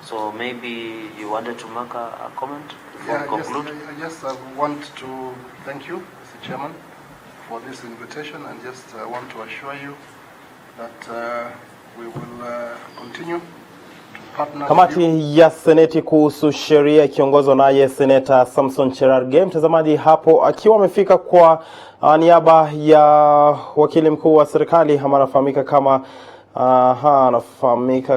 So maybe you wanted to make a comment before we conclude? Yes, I want to thank you, Mr. Chairman, for this invitation, and just want to assure you that we will continue. Kamati ya Seneti kuhusu sheria ikiongozwa naye Seneta Samson Cherargei, mtazamaji hapo akiwa amefika kwa niaba ya wakili mkuu wa serikali anafahamika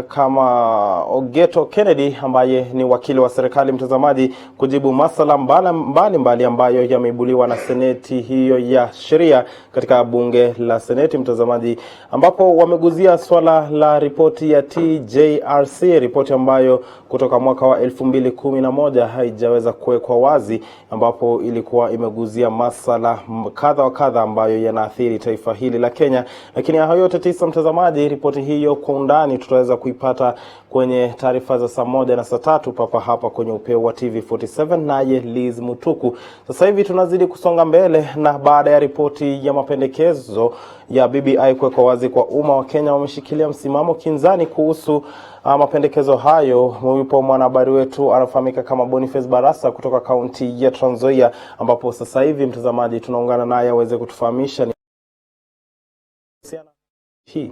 kama Ogeto Kennedy, ambaye ni wakili wa serikali, mtazamaji, kujibu masala mbalimbali ambayo yameibuliwa na Seneti hiyo ya sheria katika bunge la Seneti, mtazamaji, ambapo wameguzia swala la ripoti ya TJRC, ripoti ambayo kutoka mwaka wa 2011 haijaweza kuwekwa wazi, ambapo ilikuwa imeguzia masala kadha wa kadha ambayo yanaathiri taifa hili la Kenya. Lakini hayo yote tisa, mtazamaji, ripoti hiyo kwa undani tutaweza kuipata kwenye taarifa za saa 1 na saa 3 papa hapa kwenye upeo wa TV47 naye Liz Mutuku. Sasa hivi tunazidi kusonga mbele, na baada ya ripoti ya mapendekezo ya BBI kuwekwa wazi kwa umma, wa Kenya wameshikilia msimamo kinzani kuhusu mapendekezo hayo. Yupo mwanahabari wetu anafahamika kama Boniface Barasa kutoka kaunti ya Trans Nzoia, ambapo sasa hivi, mtazamaji, tunaungana naye aweze kutufahamisha hii.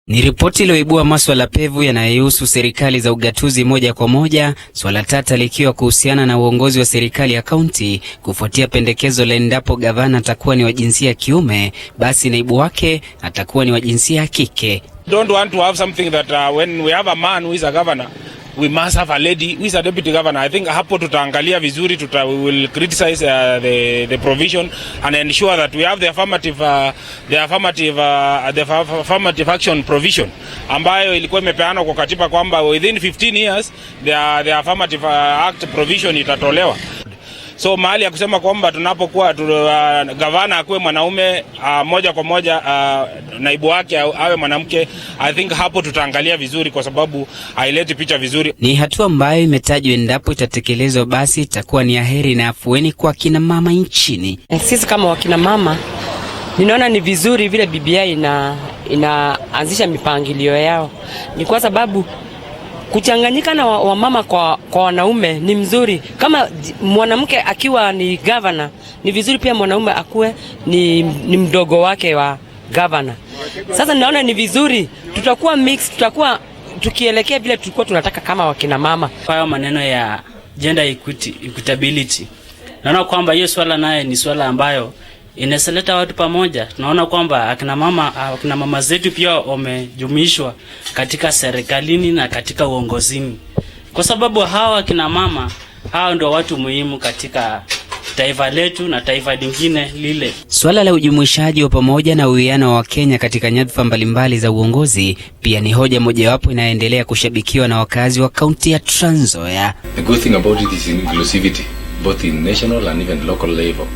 Ni ripoti iliyoibua maswala pevu yanayohusu serikali za ugatuzi moja kwa moja, swala tata likiwa kuhusiana na uongozi wa serikali ya kaunti, kufuatia pendekezo la endapo gavana atakuwa ni wa jinsia ya kiume, basi naibu wake atakuwa ni wa jinsia ya kike. Don't want to have something that when we have a man who is a governor, we must have a lady who is a deputy governor. I think hapo tutaangalia vizuri, we will criticize the provision and ensure that we have the affirmative action provision ambayo ilikuwa imepeanwa kwa katiba kwamba within 15 years the affirmative act provision itatolewa. So mahali ya kusema kwamba tunapokuwa gavana akuwe mwanaume moja kwa moja naibu wake awe mwanamke, I think hapo tutaangalia vizuri kwa sababu haileti picha vizuri. Ni hatua ambayo imetajwa endapo itatekelezwa basi itakuwa ni aheri na afueni kwa kina mama nchini. Sisi kama wakina mama ninaona ni vizuri vile BBI inaanzisha mipangilio yao. Ni kwa sababu kuchanganyika na wamama kwa wanaume ni mzuri. Kama mwanamke akiwa ni governor, ni vizuri pia mwanaume akuwe ni mdogo wake wa governor. Sasa naona ni vizuri, tutakuwa mix, tutakuwa tukielekea vile tulikuwa tunataka kama wakina mama. Kwa maneno ya gender equitability, naona kwamba hiyo swala naye ni swala ambayo inaseleta watu pamoja. Tunaona kwamba akina mama zetu pia wamejumuishwa katika serikalini na katika uongozini, kwa sababu hawa akina mama hao ndio watu muhimu katika taifa letu na taifa lingine lile. Swala la ujumuishaji wa pamoja na uwiano wa Kenya katika nyadhifa mbalimbali za uongozi pia ni hoja mojawapo inayoendelea kushabikiwa na wakazi wa kaunti ya Trans Nzoia. The good thing about it is inclusivity, both in national and even local level.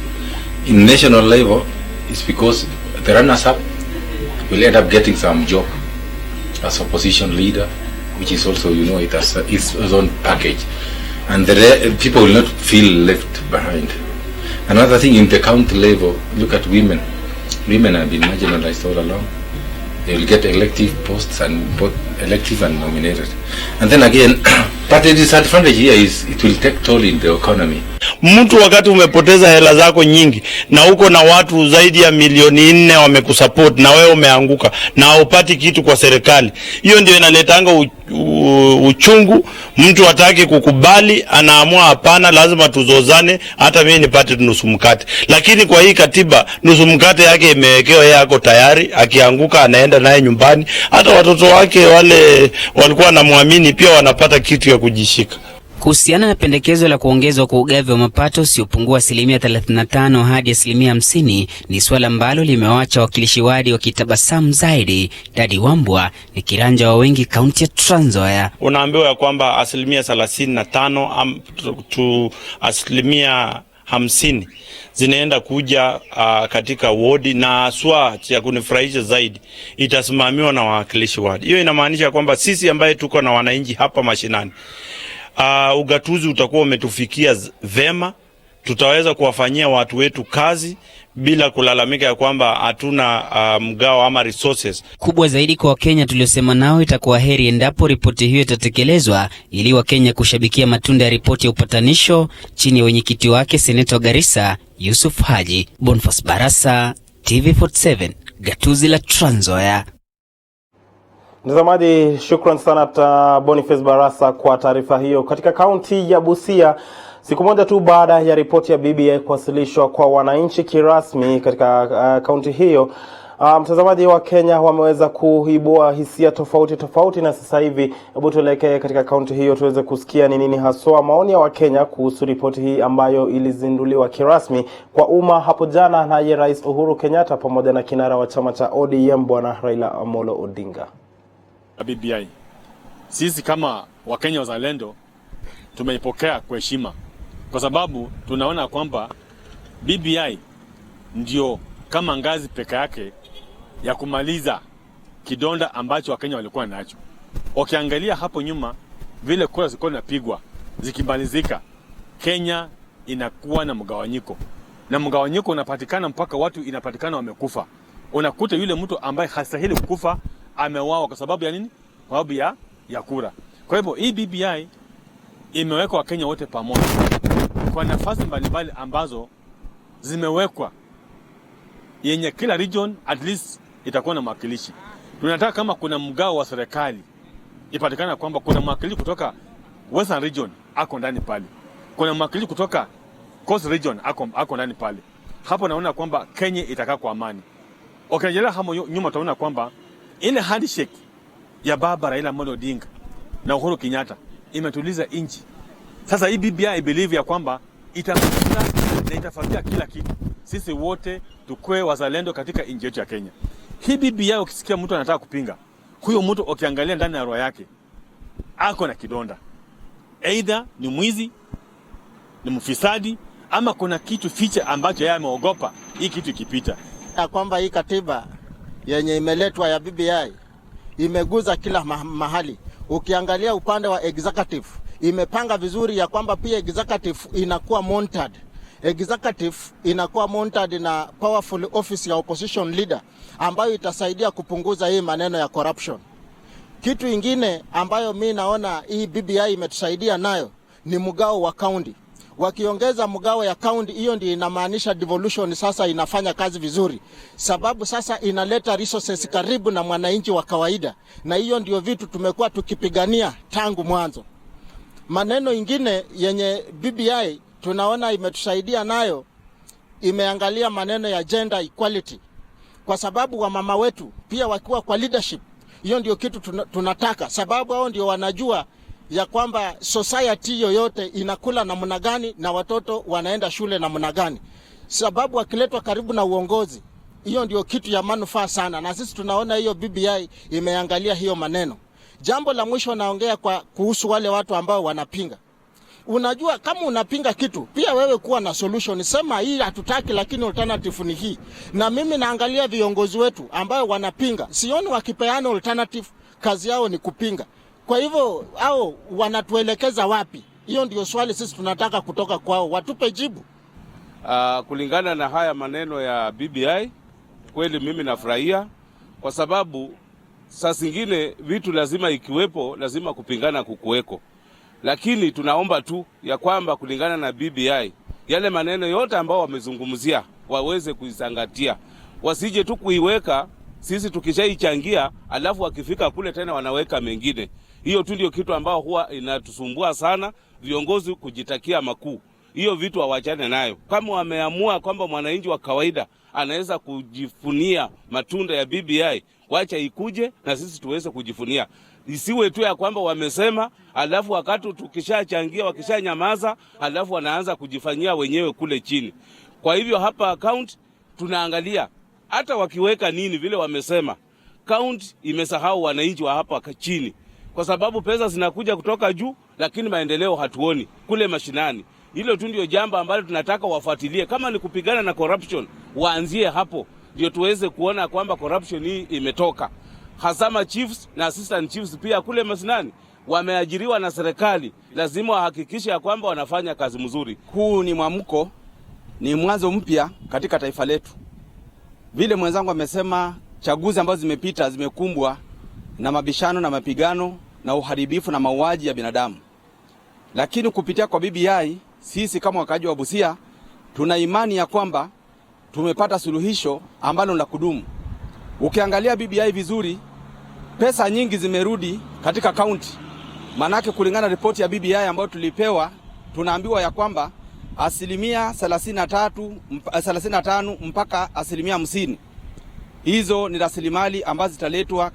In national level, it's because the runners-up will end up getting some job as opposition leader, which is also, it has its own package. And the people will not feel left behind. Another thing, in the county level, look at women. Women have been marginalized all along. They will get elective posts, and both elective and nominated. And then again, but the disadvantage here is it will take toll in the economy. Mtu wakati umepoteza hela zako nyingi na uko na watu zaidi ya 4 milioni wamekusupport na wewe umeanguka na haupati kitu kwa serikali, hiyo ndio inaletanga uchungu. Mtu hataki kukubali, anaamua hapana, lazima tuzozane, hata mimi nipate nusu mkate. Lakini kwa hii katiba nusu mkate yake imewekewa, yako tayari, akianguka anaenda naye nyumbani. Hata watoto wake wale walikuwa wanamwamini pia wanapata kitu ya kujishika. Kuhusiana na pendekezo la kuongezwa kwa ugavi wa mapato usiopungua 35% hadi 50%, ni swala ambalo limewaacha wakilishi wadi wakitabasamu zaidi. Dadi Wambua ni kiranja wa wengi kaunti ya Trans Nzoia. Unaambiwa ya kwamba 35% to 50% zinaenda kuja katika wodi, na aswa ya kunifurahisha zaidi itasimamiwa na wakilishi wadi. Hiyo inamaanisha kwamba sisi ambaye tuko na wananchi hapa mashinani, ugatuzi utakuwa umetufikia vema, tutaweza kuwafanyia watu wetu kazi bila kulalamika ya kwamba hatuna mgao ama resources. Kubwa zaidi kwa Wakenya tuliosema nao, itakuwa heri endapo ripoti hiyo itatekelezwa, ili Wakenya kushabikia matunda ya ripoti ya upatanisho chini ya wenyekiti wake Seneta Garissa Yusuf Haji. Boniface Barasa, TV47, gatuzi la Trans Nzoia. Mtazamaji, shukran sana Boniface Barasa kwa taarifa hiyo. Katika kaunti ya Busia, siku moja tu baada ya ripoti ya BBI kuwasilishwa kwa wananchi kirasmi katika kaunti hiyo, mtazamaji, wa Kenya wameweza kuibua hisia tofauti, na sasa hivi hebu tuelekee katika kaunti hiyo tuweze kusikia ni nini haswa maoni ya Wakenya kuhusu ripoti hii ambayo ilizinduliwa kirasmi kwa umma hapo jana na Rais Uhuru Kenyatta pamoja na kinara wa chama cha ODM Bwana Raila Amolo Odinga. BBI, sisi kama Wakenya wazalendo tumeipokea kwa heshima, kwa sababu tunaona kwamba BBI ndio kama ngazi peke yake ya kumaliza kidonda ambacho Wakenya walikuwa nacho. Ukiangalia hapo nyuma vile kura zilikuwa zinapigwa, zikimalizika, Kenya inakuwa na mgawanyiko, na mgawanyiko unapatikana mpaka watu inapatikana wamekufa. Unakuta yule mtu ambaye hastahili kukufa ameuawa kwa sababu ya nini? Kwa sababu ya kura. Kwa hivyo hii BBI imeweka Wakenya wote pamoja kwa nafasi mbalimbali ambazo zimewekwa, yenye kila region at least itakuwa na mwakilishi. Tunataka kama kuna mgao wa serikali ipatikana kwamba kuna mwakilishi kutoka Western region ako ndani pale, kuna mwakilishi kutoka Coast region ako ndani pale. Hapo naona kwamba Kenya itakaa kwa amani. Ukiangalia hapo nyuma utaona kwamba ile handshake ya baba Raila Amolo Odinga na Uhuru Kenyatta imetuliza nchi. Sasa hii BBI I believe ya kwamba itafanyika na itafanyika kila kitu. Sisi wote tukue wazalendo katika nchi yetu ya Kenya. Hii BBI ukisikia mtu anataka kupinga, huyo mtu ukiangalia ndani ya roho yake ako na kidonda. Either ni mwizi, ni mfisadi, ama kuna kitu ficha ambacho yeye ameogopa hii kitu ikipita. Ya kwamba hii katiba yenye imeletwa ya BBI imeguza kila mahali. Ukiangalia upande wa executive imepanga vizuri ya kwamba pia executive inakuwa monitored. Executive inakuwa monitored na powerful office ya opposition leader ambayo itasaidia kupunguza hii maneno ya corruption. Kitu ingine ambayo mimi naona hii BBI imetusaidia nayo ni mgao wa county. Wakiongeza mgao ya county, hiyo ndio inamaanisha devolution sasa inafanya kazi vizuri. Sababu sasa inaleta resources karibu na mwananchi wa kawaida. Na hiyo ndio vitu tumekuwa tukipigania tangu mwanzo. Maneno ingine yenye BBI tunaona imetusaidia nayo, imeangalia maneno ya gender equality. Kwa sababu wa mama wetu pia wakiwa kwa leadership, hiyo ndio kitu tunataka. Sababu hao ndio wanajua ya kwamba society yoyote inakula namna gani na watoto wanaenda shule namna gani. Sababu wakiletwa karibu na uongozi, hiyo ndio kitu ya manufaa sana, na sisi tunaona hiyo BBI imeangalia hiyo maneno. Jambo la mwisho naongea kuhusu wale watu ambao wanapinga. Unajua kama unapinga kitu, pia wewe kuwa na solution. Sema hii hatutaki lakini alternative ni hii. Na mimi naangalia viongozi wetu ambao wanapinga. Sioni wakipeana alternative, kazi yao ni kupinga. Kwa hivyo hao wanatuelekeza wapi? Hiyo ndio swali sisi tunataka kutoka kwao, watupe jibu. Kulingana na haya maneno ya BBI, kweli mimi nafurahia kwa sababu saa zingine vitu lazima ikiwepo, lazima kupingana kukuweko. Lakini tunaomba tu ya kwamba kulingana na BBI, yale maneno yote ambao wamezungumzia waweze kuizingatia. Wasije tu kuiweka sisi tukishaichangia alafu wakifika kule tena wanaweka mengine. Hiyo tu ndio kitu ambao huwa inatusumbua sana, viongozi kujitakia makuu. Hiyo vitu hawachane nayo. Kama wameamua kwamba mwananchi wa kawaida anaweza kujifunia matunda ya BBI, wacha ikuje na sisi tuweze kujifunia. Isiwe tu ya kwamba wamesema alafu wakati tukishachangia wakishanyamaza alafu wanaanza kujifanyia wenyewe kule chini. Kwa hivyo hapa account tunaangalia hata wakiweka nini vile wamesema, count imesahau wananchi wa hapa chini. Kwa sababu pesa zinakuja kutoka juu lakini maendeleo hatuoni kule mashinani. Hilo tu ndio jambo ambalo tunataka wafuatilie. Kama ni kupigana na corruption, waanzie hapo ndio tuweze kuona kwamba corruption hii imetoka. Hasama chiefs na assistant chiefs pia kule mashinani wameajiriwa na serikali, lazima wahakikishe ya kwamba wanafanya kazi mzuri. Huu ni mwamko, ni mwanzo mpya katika taifa letu. Vile mwenzangu amesema, chaguzi ambazo zimepita zimekumbwa na mabishano na mapigano na uharibifu na mauaji ya binadamu. Lakini kupitia kwa BBI, sisi kama wakaji wa Busia tuna imani ya kwamba tumepata suluhisho ambalo la kudumu. Ukiangalia BBI vizuri, pesa nyingi zimerudi katika kaunti. Manake kulingana na ripoti ya BBI ambayo tulipewa, tunaambiwa ya kwamba 35 mpaka 50%. Hizo ni rasilimali ambazo zitaletwa.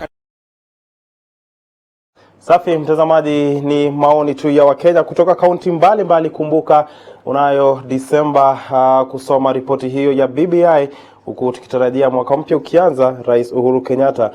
Safi mtazamaji, ni maoni tu ya Wakenya kutoka kaunti mbalimbali. Kumbuka unayo Disemba kusoma ripoti hiyo ya BBI, huku tukitarajia mwaka mpya ukianza, Rais Uhuru Kenyatta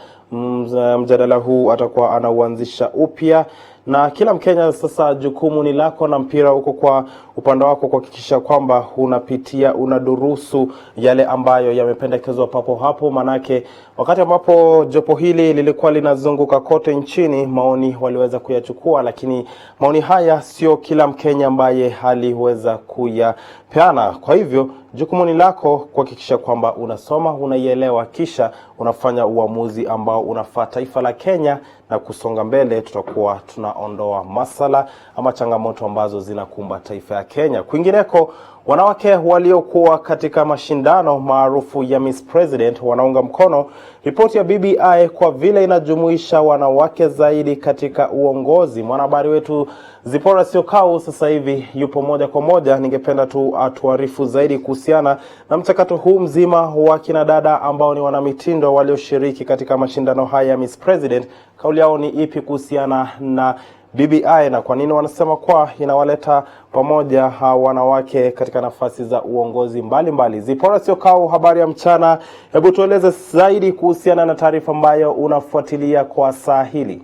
mjadala huu atakuwa anauanzisha upya. Na kila Mkenya sasa jukumu ni lako na mpira uko kwa upande wako kuhakikisha kwamba unapitia, unadurusu yale ambayo yamependekezwa papo hapo. Manake wakati ambapo jopo hili lilikuwa linazunguka kote nchini, maoni waliweza kuyachukua, lakini maoni haya sio kila Mkenya ambaye haliweza kuyapeana. Kwa hivyo jukumu ni lako kuhakikisha kwamba unasoma, unaielewa, kisha unafanya uamuzi ambao unafaa taifa la Kenya na kusonga mbele. Tutakuwa tunaondoa masala ama changamoto ambazo zinakumba taifa ya Kenya. Kwingineko, wanawake waliokuwa katika mashindano maarufu ya Miss President wanaunga mkono ripoti ya BBI kwa vile inajumuisha wanawake zaidi katika uongozi. Mwanahabari wetu Zipora Siokau sasa hivi yupo moja kwa moja. Ningependa tu atuarifu zaidi kuhusu kuhusiana na mchakato huu mzima wa kina dada ambao ni wanamitindo walioshiriki katika mashindano haya ya Miss President. Kauli yao ni ipi kuhusiana na BBI na kwa nini wanasema kwa inawaleta pamoja wanawake katika nafasi za uongozi mbalimbali. Zipora Syokau, habari ya mchana. Hebu tueleze zaidi kuhusiana na taarifa ambayo unafuatilia kwa saa hili.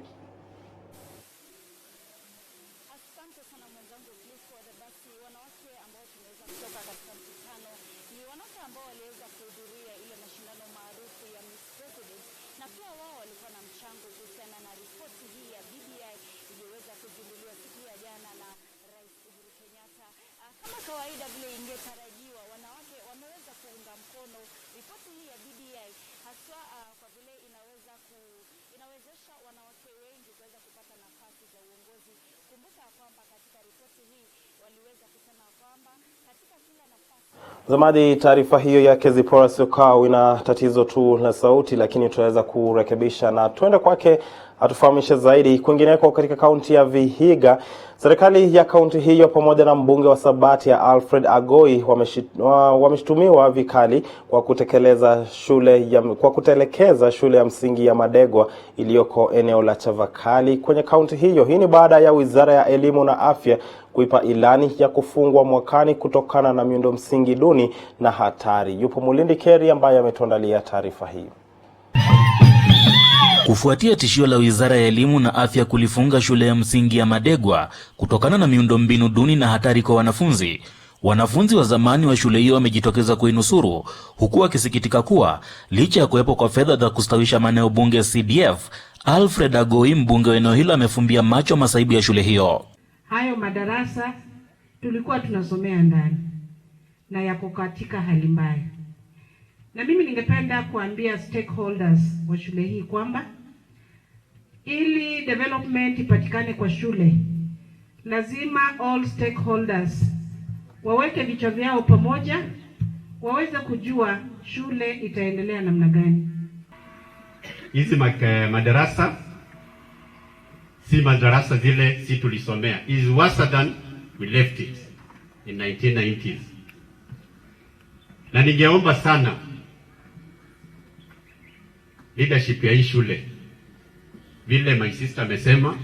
Kawaida vile ingetarajiwa, wanawake wameweza kuunga mkono ripoti hii ya BBI haswa kwa vile inawezesha wanawake wengi kuweza kupata nafasi za uongozi. Kumbuka kwamba katika ripoti hii waliweza kusema kwamba katika kila nafasi. Mtazamaji, taarifa hiyo ya Zipora Syokau ina tatizo tu la sauti, lakini tutaweza kurekebisha na tuende kwake atufahamishe zaidi. Kwingineko katika kaunti ya Vihiga, serikali ya kaunti hiyo pamoja na mbunge wa Sabati ya Alfred Agoi wameshtumiwa vikali kwa kutelekeza shule ya msingi ya Madegwa iliyoko eneo la Chavakali kwenye kaunti hiyo. Hii ni baada ya Wizara ya Elimu na Afya kuipa ilani ya kufungwa mwakani kutokana na miundo msingi duni na hatari. Yupo Mulindi Keri ambaye ametuandalia taarifa hii. Kufuatia tishio la Wizara ya Elimu na Afya kulifunga shule ya msingi ya Madegwa kutokana na miundombinu duni na hatari kwa wanafunzi, wanafunzi wa zamani wa shule hiyo wamejitokeza kuinusuru, huku wakisikitika kuwa licha ya kuwepo kwa fedha za kustawisha maeneo bunge CDF, Alfred Agoi, mbunge wa eneo hilo, amefumbia macho masaibu ya shule hiyo. Hayo madarasa tulikuwa tunasomea ndani na yako katika hali mbaya. Na mimi ningependa kuambia stakeholders wa shule hii kwamba ili development ipatikane kwa shule, lazima all stakeholders waweke vichwa vyao pamoja, waweze kujua shule itaendelea namna gani. Hizi madarasa si madarasa zile si tulisomea. Is worse than we left it in 1990s. Na ningeomba sana leadership ya hii shule, vile my sister amesema,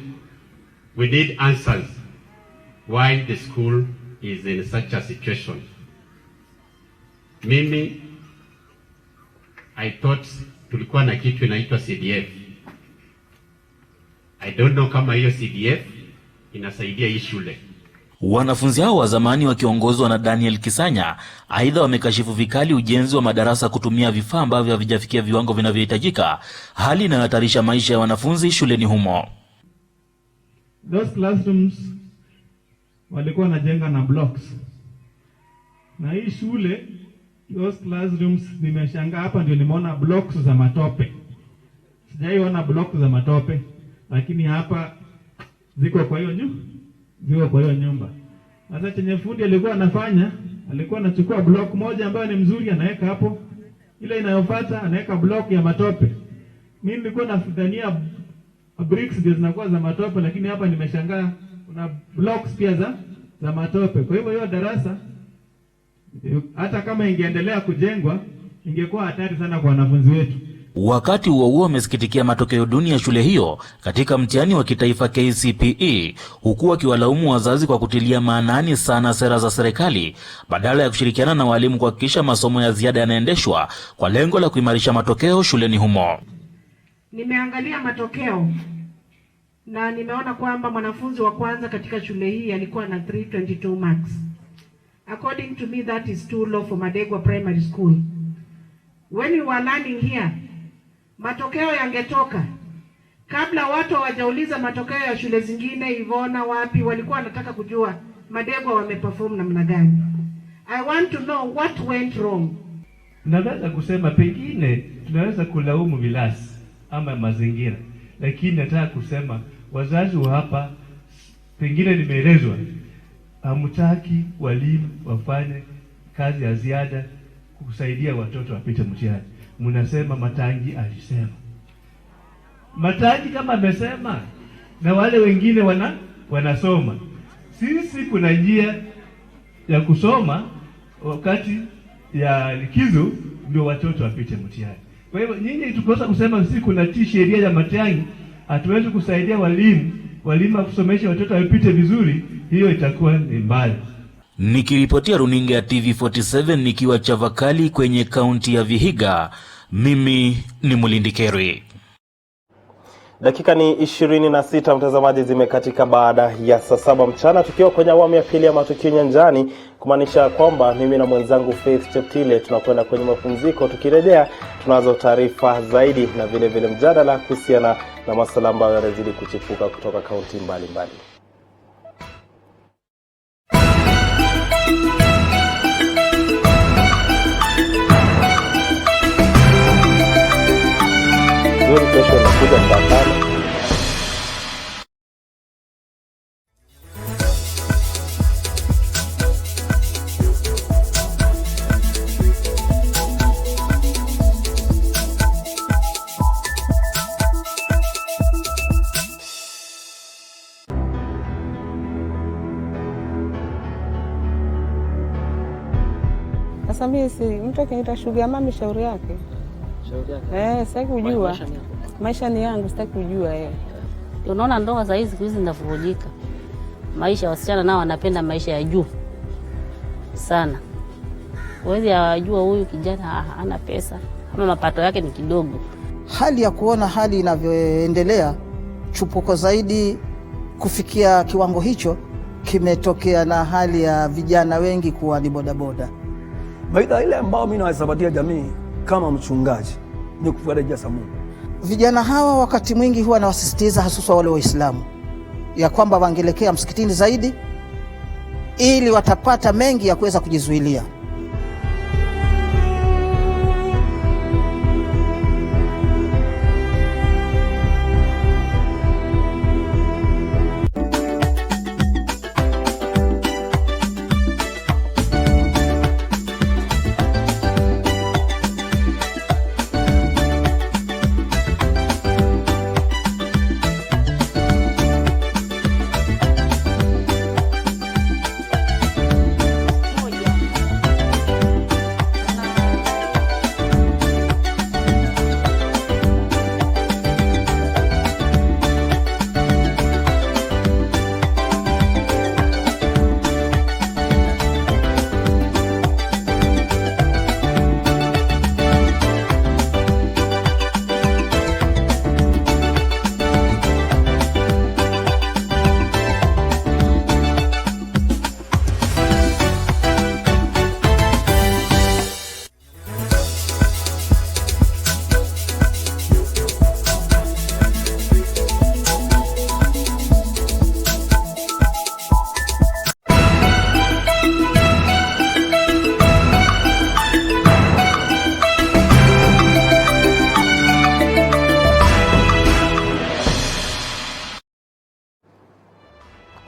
we need answers why the school is in such a situation. Mimi I thought tulikuwa na kitu inaitwa CDF. I don't know kama hiyo CDF inasaidia hii shule. Wanafunzi hao wa zamani wakiongozwa na Daniel Kisanya aidha wamekashifu vikali ujenzi wa madarasa kutumia vifaa ambavyo havijafikia viwango vinavyohitajika, hali inayohatarisha maisha ya wanafunzi shuleni humo. Those classrooms walikuwa wanajenga na blocks. Na hii shule, those classrooms, nimeshangaa hapa ndio nimeona blocks za matope. Sijaiona blocks za matope, lakini hapa ziko kwa hiyo nyumba. Sasa chenye fundi alikuwa anafanya, alikuwa anachukua block moja ambayo ni mzuri anaweka hapo, ile inayofuata anaweka block ya matope. Mimi nilikuwa nadhania bricks ndio zinakuwa za matope, lakini hapa nimeshangaa kuna blocks pia za matope. Kwa hivyo hiyo darasa hata kama ingeendelea kujengwa ingekuwa hatari sana kwa wanafunzi wetu. Wakati huo wamesikitikia matokeo duni ya shule hiyo katika mtihani wa kitaifa KCPE, huku wakiwalaumu wazazi kwa kutilia maanani sana sera za serikali badala ya kushirikiana na walimu kuhakikisha masomo ya ziada yanaendeshwa kwa lengo la kuimarisha matokeo shuleni humo. Nimeangalia matokeo na nimeona kwamba mwanafunzi wa kwanza katika shule hii alikuwa na 322 marks. According to me, that is too low for Madegwa Primary School. When we were learning here, matokeo yangetoka kabla watu hawajauliza matokeo ya shule zingine, Ivona wapi, walikuwa wanataka kujua Madegwa wameperform namna gani. I want to know what went wrong. Naweza kusema pengine tunaweza kulaumu vilasi ama mazingira, lakini nataka kusema wazazi wa hapa, pengine nimeelezwa, hamtaki walimu wafanye kazi ya ziada kusaidia watoto wapite mtihani. Mnasema Matangi alisema. Matangi kama amesema na wale wengine wanasoma. Sisi kuna njia ya kusoma wakati ya likizo ndio watoto wapite mtihani. Kwa hivyo nyinyi tukosa kusema sisi kuna sheria ya Matiang'i, hatuwezi kusaidia walimu kusomesha watoto wapite vizuri, hiyo itakuwa ni mbaya. Nikiripotia runinga ya TV47 nikiwa Chavakali kwenye kaunti ya Vihiga, mimi ni Mulindi Kerwe. Dakika ni 26 mtazamaji, zimekatika baada ya saa 7 mchana, tukiwa kwenye awamu ya pili ya matukio nyanjani, kumaanisha kwamba mimi na mwenzangu Faith Cheptile tunakwenda kwenye mapumziko. Tukirejea tunazo taarifa zaidi na vile vile mjadala kuhusiana na masuala ambayo yanazidi kuchipuka kutoka kaunti mbalimbali. Kesho nakuja saa 5. Sasa mimi si mtu akiniita sugar mami, shauri yake. Shauri yake. Sitaki kujua. Maisha ni yangu, sitaki kujua Unaona ndoa za hizi siku hizi zinavurugika. Maisha wasichana nao wanapenda maisha ya juu sana. Huwezi ajua huyu kijana hana pesa, ama mapato yake ni kidogo. Hali ya kuona hali inavyoendelea, chupuko zaidi kufikia kiwango hicho kimetokea na hali ya vijana wengi kuwa ni bodaboda. Maida ile ambao mimi nawasabatia jamii kama mchungaji ni kufuata jasa Mungu. Vijana hawa wakati mwingi huwa nawasisitiza hasa wale Waislamu ya kwamba wangelekea msikitini zaidi ili watapata mengi ya kuweza kujizuilia.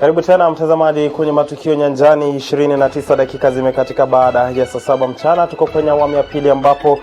Karibu tena mtazamaji kwenye matukio nyanjani. 29 dakika zimekatika baada ya saa 7 mchana. Tuko kwenye awamu ya pili ambapo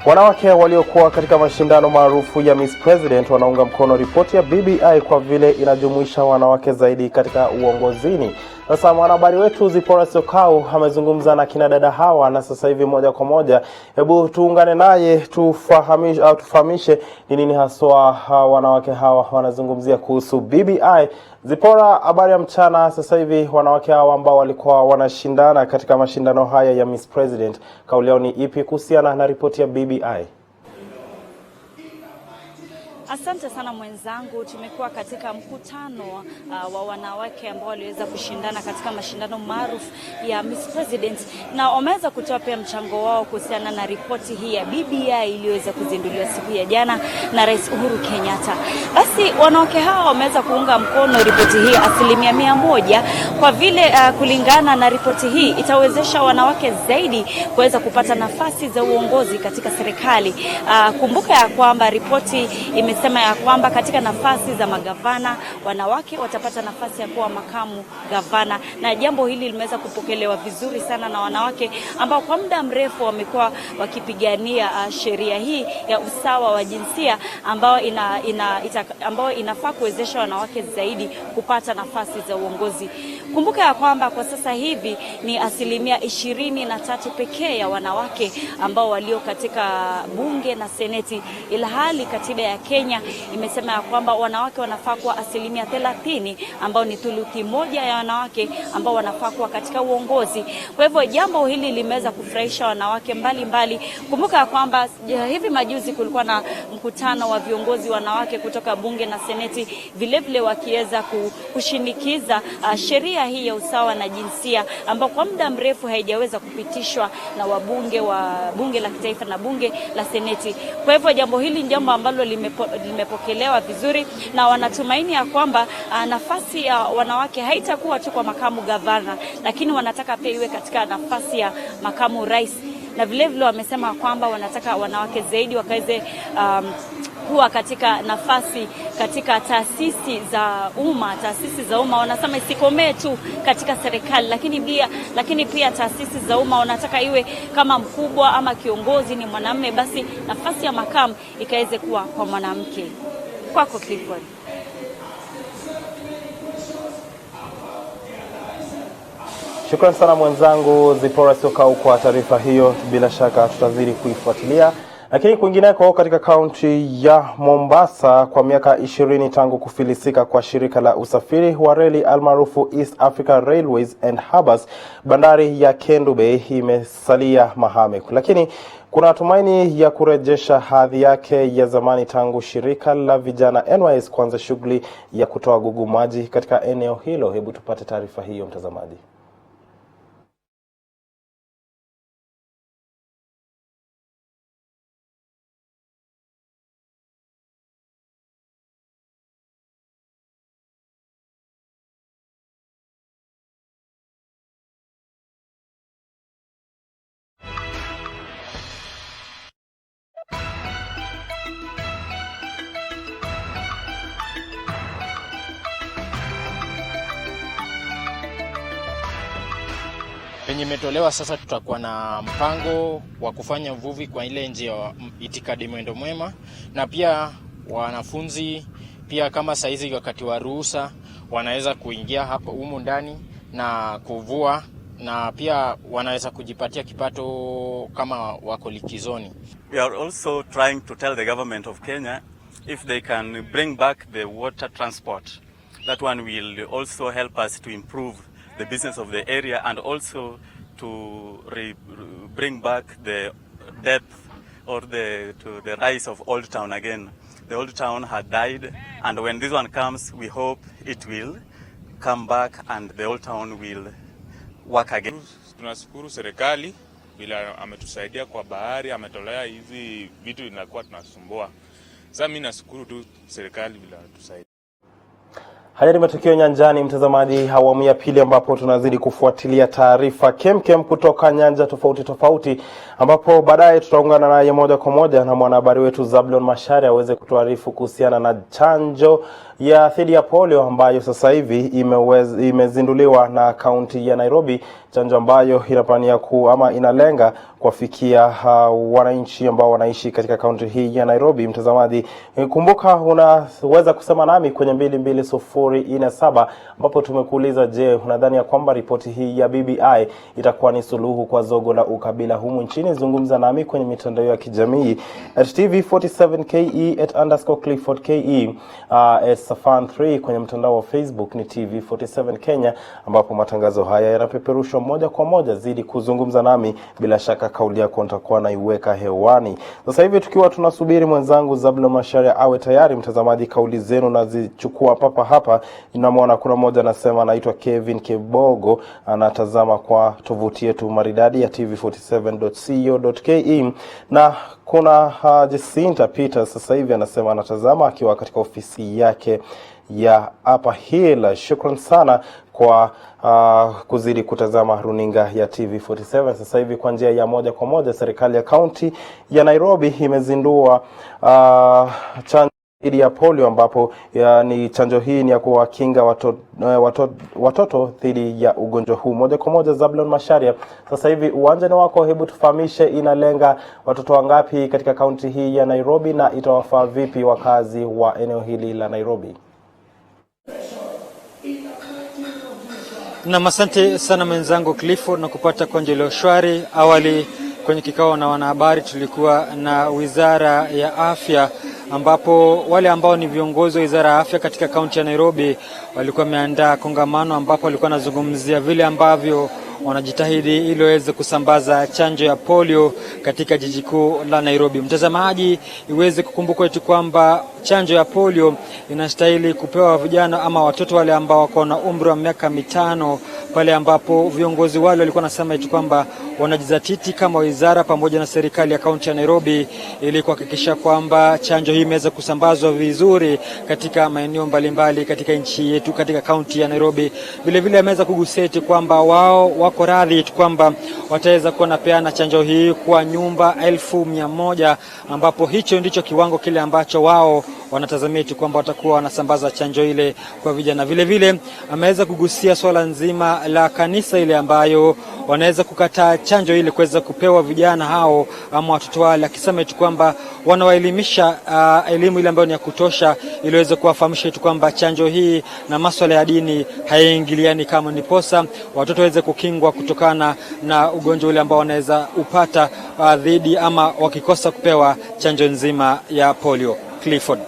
wanawake waliokuwa katika mashindano maarufu ya Miss President wanaunga mkono ripoti ya BBI kwa vile inajumuisha wanawake zaidi katika uongozini. Sasa mwanahabari wetu Zipora Sokau amezungumza na kina dada hawa, na sasa hivi moja kwa moja hebu tuungane naye tufahamishe ni nini haswa wanawake hawa wanazungumzia kuhusu BBI. Zipora, habari ya mchana. Sasa hivi wanawake hawa ambao walikuwa wanashindana katika mashindano haya ya Miss President, kauli yao ni ipi kuhusiana na ripoti ya BBI? Asante sana mwenzangu. Tumekuwa katika mkutano wa wanawake ambao waliweza kushindana katika mashindano maarufu ya Miss President, na wameweza kutoa pia mchango wao kuhusiana na ripoti hii ya BBI iliyoweza kuzinduliwa siku ya jana na Rais Uhuru Kenyatta. Basi wanawake hawa wameweza kuunga mkono ripoti hii 100% kwa vile kulingana na ripoti hii itawezesha wanawake zaidi kuweza kupata nafasi za uongozi katika serikali. Kumbuka ya kwamba ripoti imesema ya kwamba katika nafasi za magavana wanawake watapata nafasi ya kuwa makamu gavana, na jambo hili limeweza kupokelewa vizuri sana na wanawake ambao kwa muda mrefu wamekuwa wakipigania sheria hii ya usawa wa jinsia ambao inafaa kuwezesha wanawake zaidi kupata nafasi za uongozi. Kumbuka ya kwamba kwa sasa hivi ni 23% pekee ya wanawake ambao walio katika bunge na seneti, ilhali katiba ya Kenya imesema ya kwamba wanawake wanafaa kuwa 30% ambao ni thuluthi moja ya wanawake ambao wanafaa kuwa katika uongozi. Kwa hivyo jambo hili limeweza kufurahisha wanawake mbalimbali. Kumbuka ya kwamba hivi majuzi kulikuwa na mkutano wa viongozi wanawake kutoka bunge na seneti, vilevile wakiweza kushinikiza sheria hii ya usawa na jinsia ambao kwa muda mrefu haijaweza kupitishwa na wabunge wa bunge la kitaifa na bunge la seneti. Kwa hivyo jambo hili ni jambo ambalo limepokelewa vizuri, na wanatumaini ya kwamba nafasi ya wanawake haitakuwa tu kwa makamu gavana, lakini wanataka pia iwe katika nafasi ya makamu rais, na vilevile wamesema kwamba wanataka wanawake zaidi wakaweze kuwa katika nafasi katika taasisi za umma. Wanasema isikomee tu katika serikali, lakini pia taasisi za umma wanataka iwe kama mkubwa ama kiongozi ni mwanamume, basi nafasi ya makamu ikaweze kuwa kwa mwanamke. Kwako Clifford. Shukrani sana mwenzangu Zipora Sokau kwa taarifa hiyo. Bila shaka tutazidi kuifuatilia. Lakini kwingineko katika kaunti ya Mombasa, kwa miaka 20 tangu kufilisika kwa shirika la usafiri wa reli almaarufu East Africa Railways and Harbors, bandari ya Kendu Bay imesalia mahame. Lakini kuna tumaini ya kurejesha hadhi yake ya zamani tangu shirika la vijana NYS kuanza shughuli ya kutoa gugu maji katika eneo hilo. Hebu tupate taarifa hiyo mtazamaji. Penye imetolewa sasa, tutakuwa na mpango wa kufanya uvuvi kwa ile njia ya itikadi mwendo mwema, na pia wanafunzi pia kama saizi wakati wa ruhusa wanaweza kuingia hapo humu ndani na kuvua, na pia wanaweza kujipatia kipato kama wako likizoni. We are also trying to tell the government of Kenya if they can bring back the water transport. That one will also help us to improve the business of the area, and also to bring back the depth or the rise of Old Town again. The Old Town had died, and when this one comes, we hope it will come back and the Old Town will work again. Tunashukuru serikali bila ametusaidia kwa bahari, ametolea hizi vitu inakuwa tunasumbua. Sasa mimi nashukuru tu serikali bila tusaidia. Haya ni matukio nyanjani mtazamaji, awamu ya pili, ambapo tunazidi kufuatilia taarifa kemkem kutoka nyanja tofauti, ambapo baadaye tutaungana naye moja kwa moja na mwanahabari wetu Zablon Macharia aweze kutuarifu kuhusiana na chanjo ya dhidi ya polio ambayo sasa hivi imezinduliwa na kaunti ya Nairobi, chanjo ambayo inapania inalenga kuwafikia wananchi ambao wanaishi katika kaunti hii ya Nairobi. Mtazamaji, kumbuka unaweza kusema nami kwenye 22047 ambapo tumekuuliza, je, unadhani ya kwamba ripoti hii ya BBI itakuwa ni suluhu kwa zogo la ukabila humu nchini? Zungumza nami kwenye mitandao ya kijamii @TV47KE @_Clifford_KE @Safan3 kwenye mtandao wa Facebook ni TV47 Kenya, ambapo matangazo haya yanapeperushwa moja kwa moja. Zidi kuzungumza nami, bila shaka kauli yako nitakuwa naiweka hewani. Sasa hivi tukiwa tunasubiri mwenzangu Zablon Macharia awe tayari, mtazamaji, kauli zenu nazichukua hapa. Ninamwona kuna mmoja anasema anaitwa Kevin Kebogo, anatazama kwa tovuti yetu maridadi ya tv47.co.ke, na kuna Jacinta Peter sasa hivi anasema anatazama akiwa katika ofisi yake ya Upper Hill. Shukran sana kwa kuzidi kutazama runinga ya TV47 sasa hivi kwa njia ya moja kwa moja. Serikali ya kaunti ya Nairobi imezindua chanjo dhidi ya polio, ambapo ni chanjo hii ni ya kuwakinga watoto dhidi ya ugonjwa huu. Moja kwa moja Zablon Macharia, sasa hivi uwanja ni wako, hebu tufahamishe inalenga watoto wangapi katika kaunti hii ya Nairobi na itawafaa vipi wakazi wa eneo hili la Nairobi? Na asante sana mwenzangu Clifford na kupata kwa njia shwari. Awali kwenye kikao na wanahabari tulikuwa na Wizara ya Afya, ambapo wale ambao ni viongozi wa Wizara ya Afya katika kaunti ya Nairobi walikuwa wameandaa kongamano ambapo walikuwa wanazungumzia vile ambavyo wanajitahidi ili waweze kusambaza chanjo ya polio katika jiji kuu la Nairobi. Mtazamaji, iweze kukumbuka eti kwamba chanjo ya polio inastahili kupewa vijana ama watoto wale ambao wako na umri wa miaka 5, pale ambapo viongozi wale walikuwa nasema eti kwamba wanajizatiti kama wizara pamoja na serikali ya kaunti ya Nairobi ili kuhakikisha kwamba chanjo hii imeweza kusambazwa vizuri katika maeneo mbalimbali katika nchi yetu, katika kaunti ya Nairobi. Vile vile ameweza kugusia eti kwamba wao wako radhi kwamba wataweza kuwa napeana chanjo hii kwa nyumba 1,100, ambapo hicho ndicho kiwango kile ambacho wao wanatazamia kwamba watakuwa wanasambaza chanjo ile kwa vijana. Vile vile ameweza kugusia swala nzima la kanisa ile ambayo wanaweza kukataa chanjo ile kuweza kupewa vijana hao ama watoto wale, akisema kwamba wanawaelimisha elimu ile ambayo ni ya kutosha ili waweze kuwafahamisha kwamba chanjo hii na masuala ya dini hayaingiliani, kama ni posa watoto waweze kukingwa kutokana na ugonjwa ule ambao wanaweza upata dhidi ama wakikosa kupewa chanjo nzima ya polio. Clifford.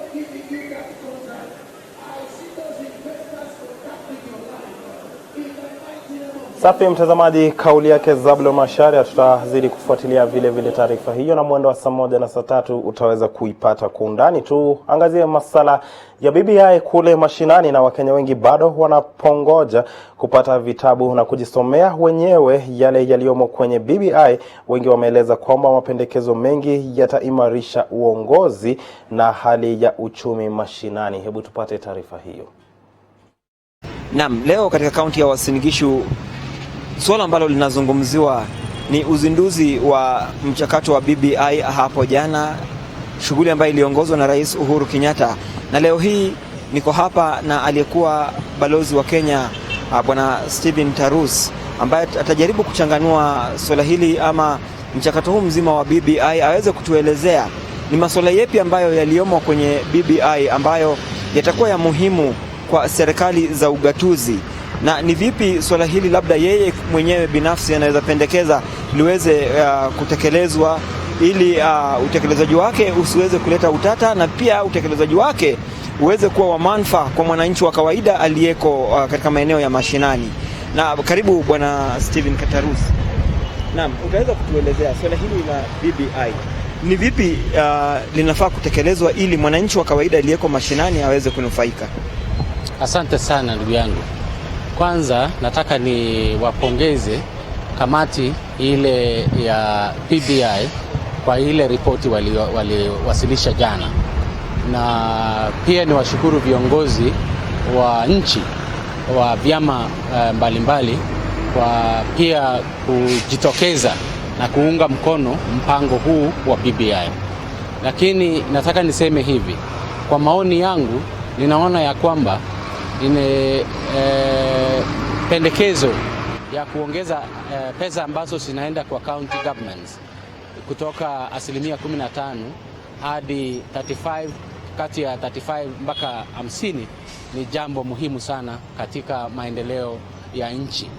Safi mtazamaji, kauli yake Zablon Macharia. Tutazidi kufuatilia vile vile taarifa hiyo, na mwendo wa saa 1 na saa 3 utaweza kuipata kwa undani. Tuangazie masala ya BBI kule mashinani, na Wakenya wengi bado wanapongoja kupata vitabu na kujisomea wenyewe yale yaliyomo kwenye BBI. Wengi wameeleza kwamba mapendekezo mengi yataimarisha uongozi na hali ya uchumi mashinani. Hebu tupate taarifa hiyo. Naam, leo katika kaunti ya Uasin Gishu swala ambalo linazungumziwa ni uzinduzi wa mchakato wa BBI hapo jana, shughuli ambayo iliongozwa na Rais Uhuru Kenyatta. Na leo hii niko hapa na aliyekuwa balozi wa Kenya Bwana Stephen Tarus, ambaye atajaribu kuchanganua swala hili ama mchakato huu mzima wa BBI, aweze kutuelezea ni masuala yapi ambayo yaliomo kwenye BBI ambayo yatakuwa ya muhimu kwa serikali za ugatuzi, na ni vipi swala hili labda yeye mwenyewe binafsi anaweza pendekeza liweze kutekelezwa ili utekelezaji wake usiweze kuleta utata, na pia utekelezaji wake uweze kuwa wa manufaa kwa mwananchi wa kawaida aliyeko katika maeneo ya mashinani. Na karibu Bwana Stephen Tarus. Naam, utaweza kutuelezea swala hili la BBI ni vipi linafaa kutekelezwa ili mwananchi wa kawaida aliyeko mashinani aweze kunufaika? Asante sana ndugu yangu. Kwanza nataka ni wapongeze kamati ile ya BBI kwa ile ripoti waliwasilisha jana, na pia ni washukuru viongozi wa nchi wa vyama mbalimbali kwa pia kujitokeza na kuunga mkono mpango huu wa BBI. Lakini nataka niseme hivi, kwa maoni yangu ninaona ya kwamba pendekezo ya kuongeza pesa ambazo zinaenda kwa county governments kutoka 15% hadi 35, kati ya 35 mpaka 50 ni jambo muhimu sana katika maendeleo ya nchi,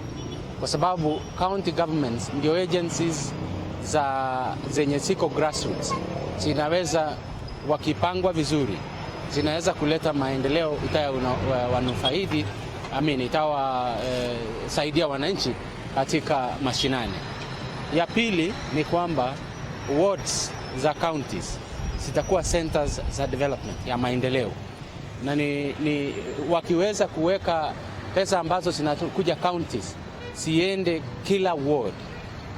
kwa sababu county governments ndio agencies zenye siko grassroots, zinaweza wakipangwa vizuri zinaweza kuleta maendeleo wanufaidi saidia wananchi katika mashinani. Ya pili ni kwamba wards za counties zitakuwa centers za development ya maendeleo, na ni wakiweza kuweka pesa ambazo zinakuja counties siende kila ward,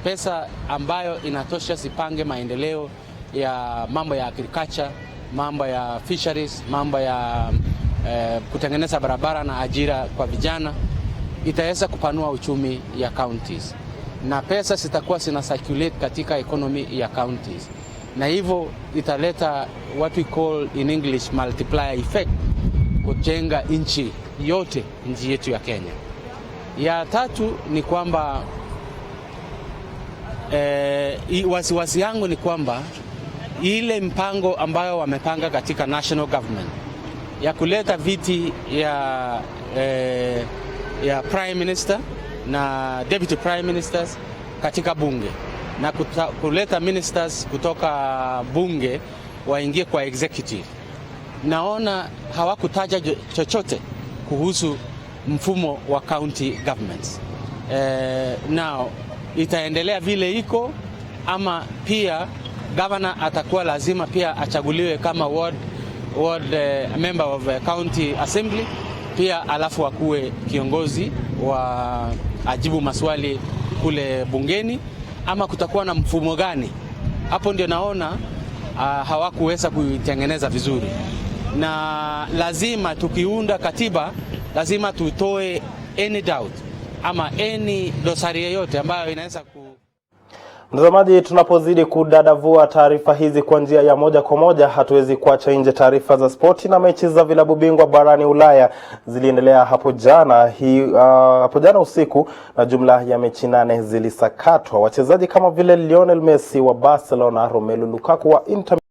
pesa ambayo inatosha sipange maendeleo ya mambo ya agriculture, mambo ya fisheries, mambo ya kutengeneza barabara na ajira kwa vijana, itaweza kupanua uchumi ya counties, na pesa zitakuwa zina circulate katika economy ya counties. na hivyo italeta what we call in English multiplier effect, kujenga nchi yote, nchi yetu ya Kenya. Ya tatu ni kwamba wasiwasi yangu ni kwamba ile mpango ambayo wamepanga katika national government ya kuleta viti ya prime minister na deputy prime ministers katika bunge na kuleta ministers kutoka bunge waingie kwa executive, naona hawakutaja chochote kuhusu mfumo wa county governments. Now itaendelea vile iko, ama pia governor atakuwa lazima pia achaguliwe kama ward member of county assembly, pia alafu akuwe kiongozi wa ajibu maswali kule bungeni, ama kutakuwa na mfumo gani? Hapo ndio naona hawakuweza kuitengeneza vizuri, na lazima tukiunda katiba lazima tutoe any doubt ama any dosari yoyote ambayo inaweza Mtazamaji, tunapozidi kudadavua taarifa hizi kwa njia ya moja kwa moja, hatuwezi kuacha nje taarifa za spoti na mechi za vilabu bingwa barani Ulaya ziliendelea hapo jana usiku, na jumla ya mechi 8 zilisakatwa. Wachezaji kama vile Lionel Messi wa Barcelona, Romelu Lukaku wa Inter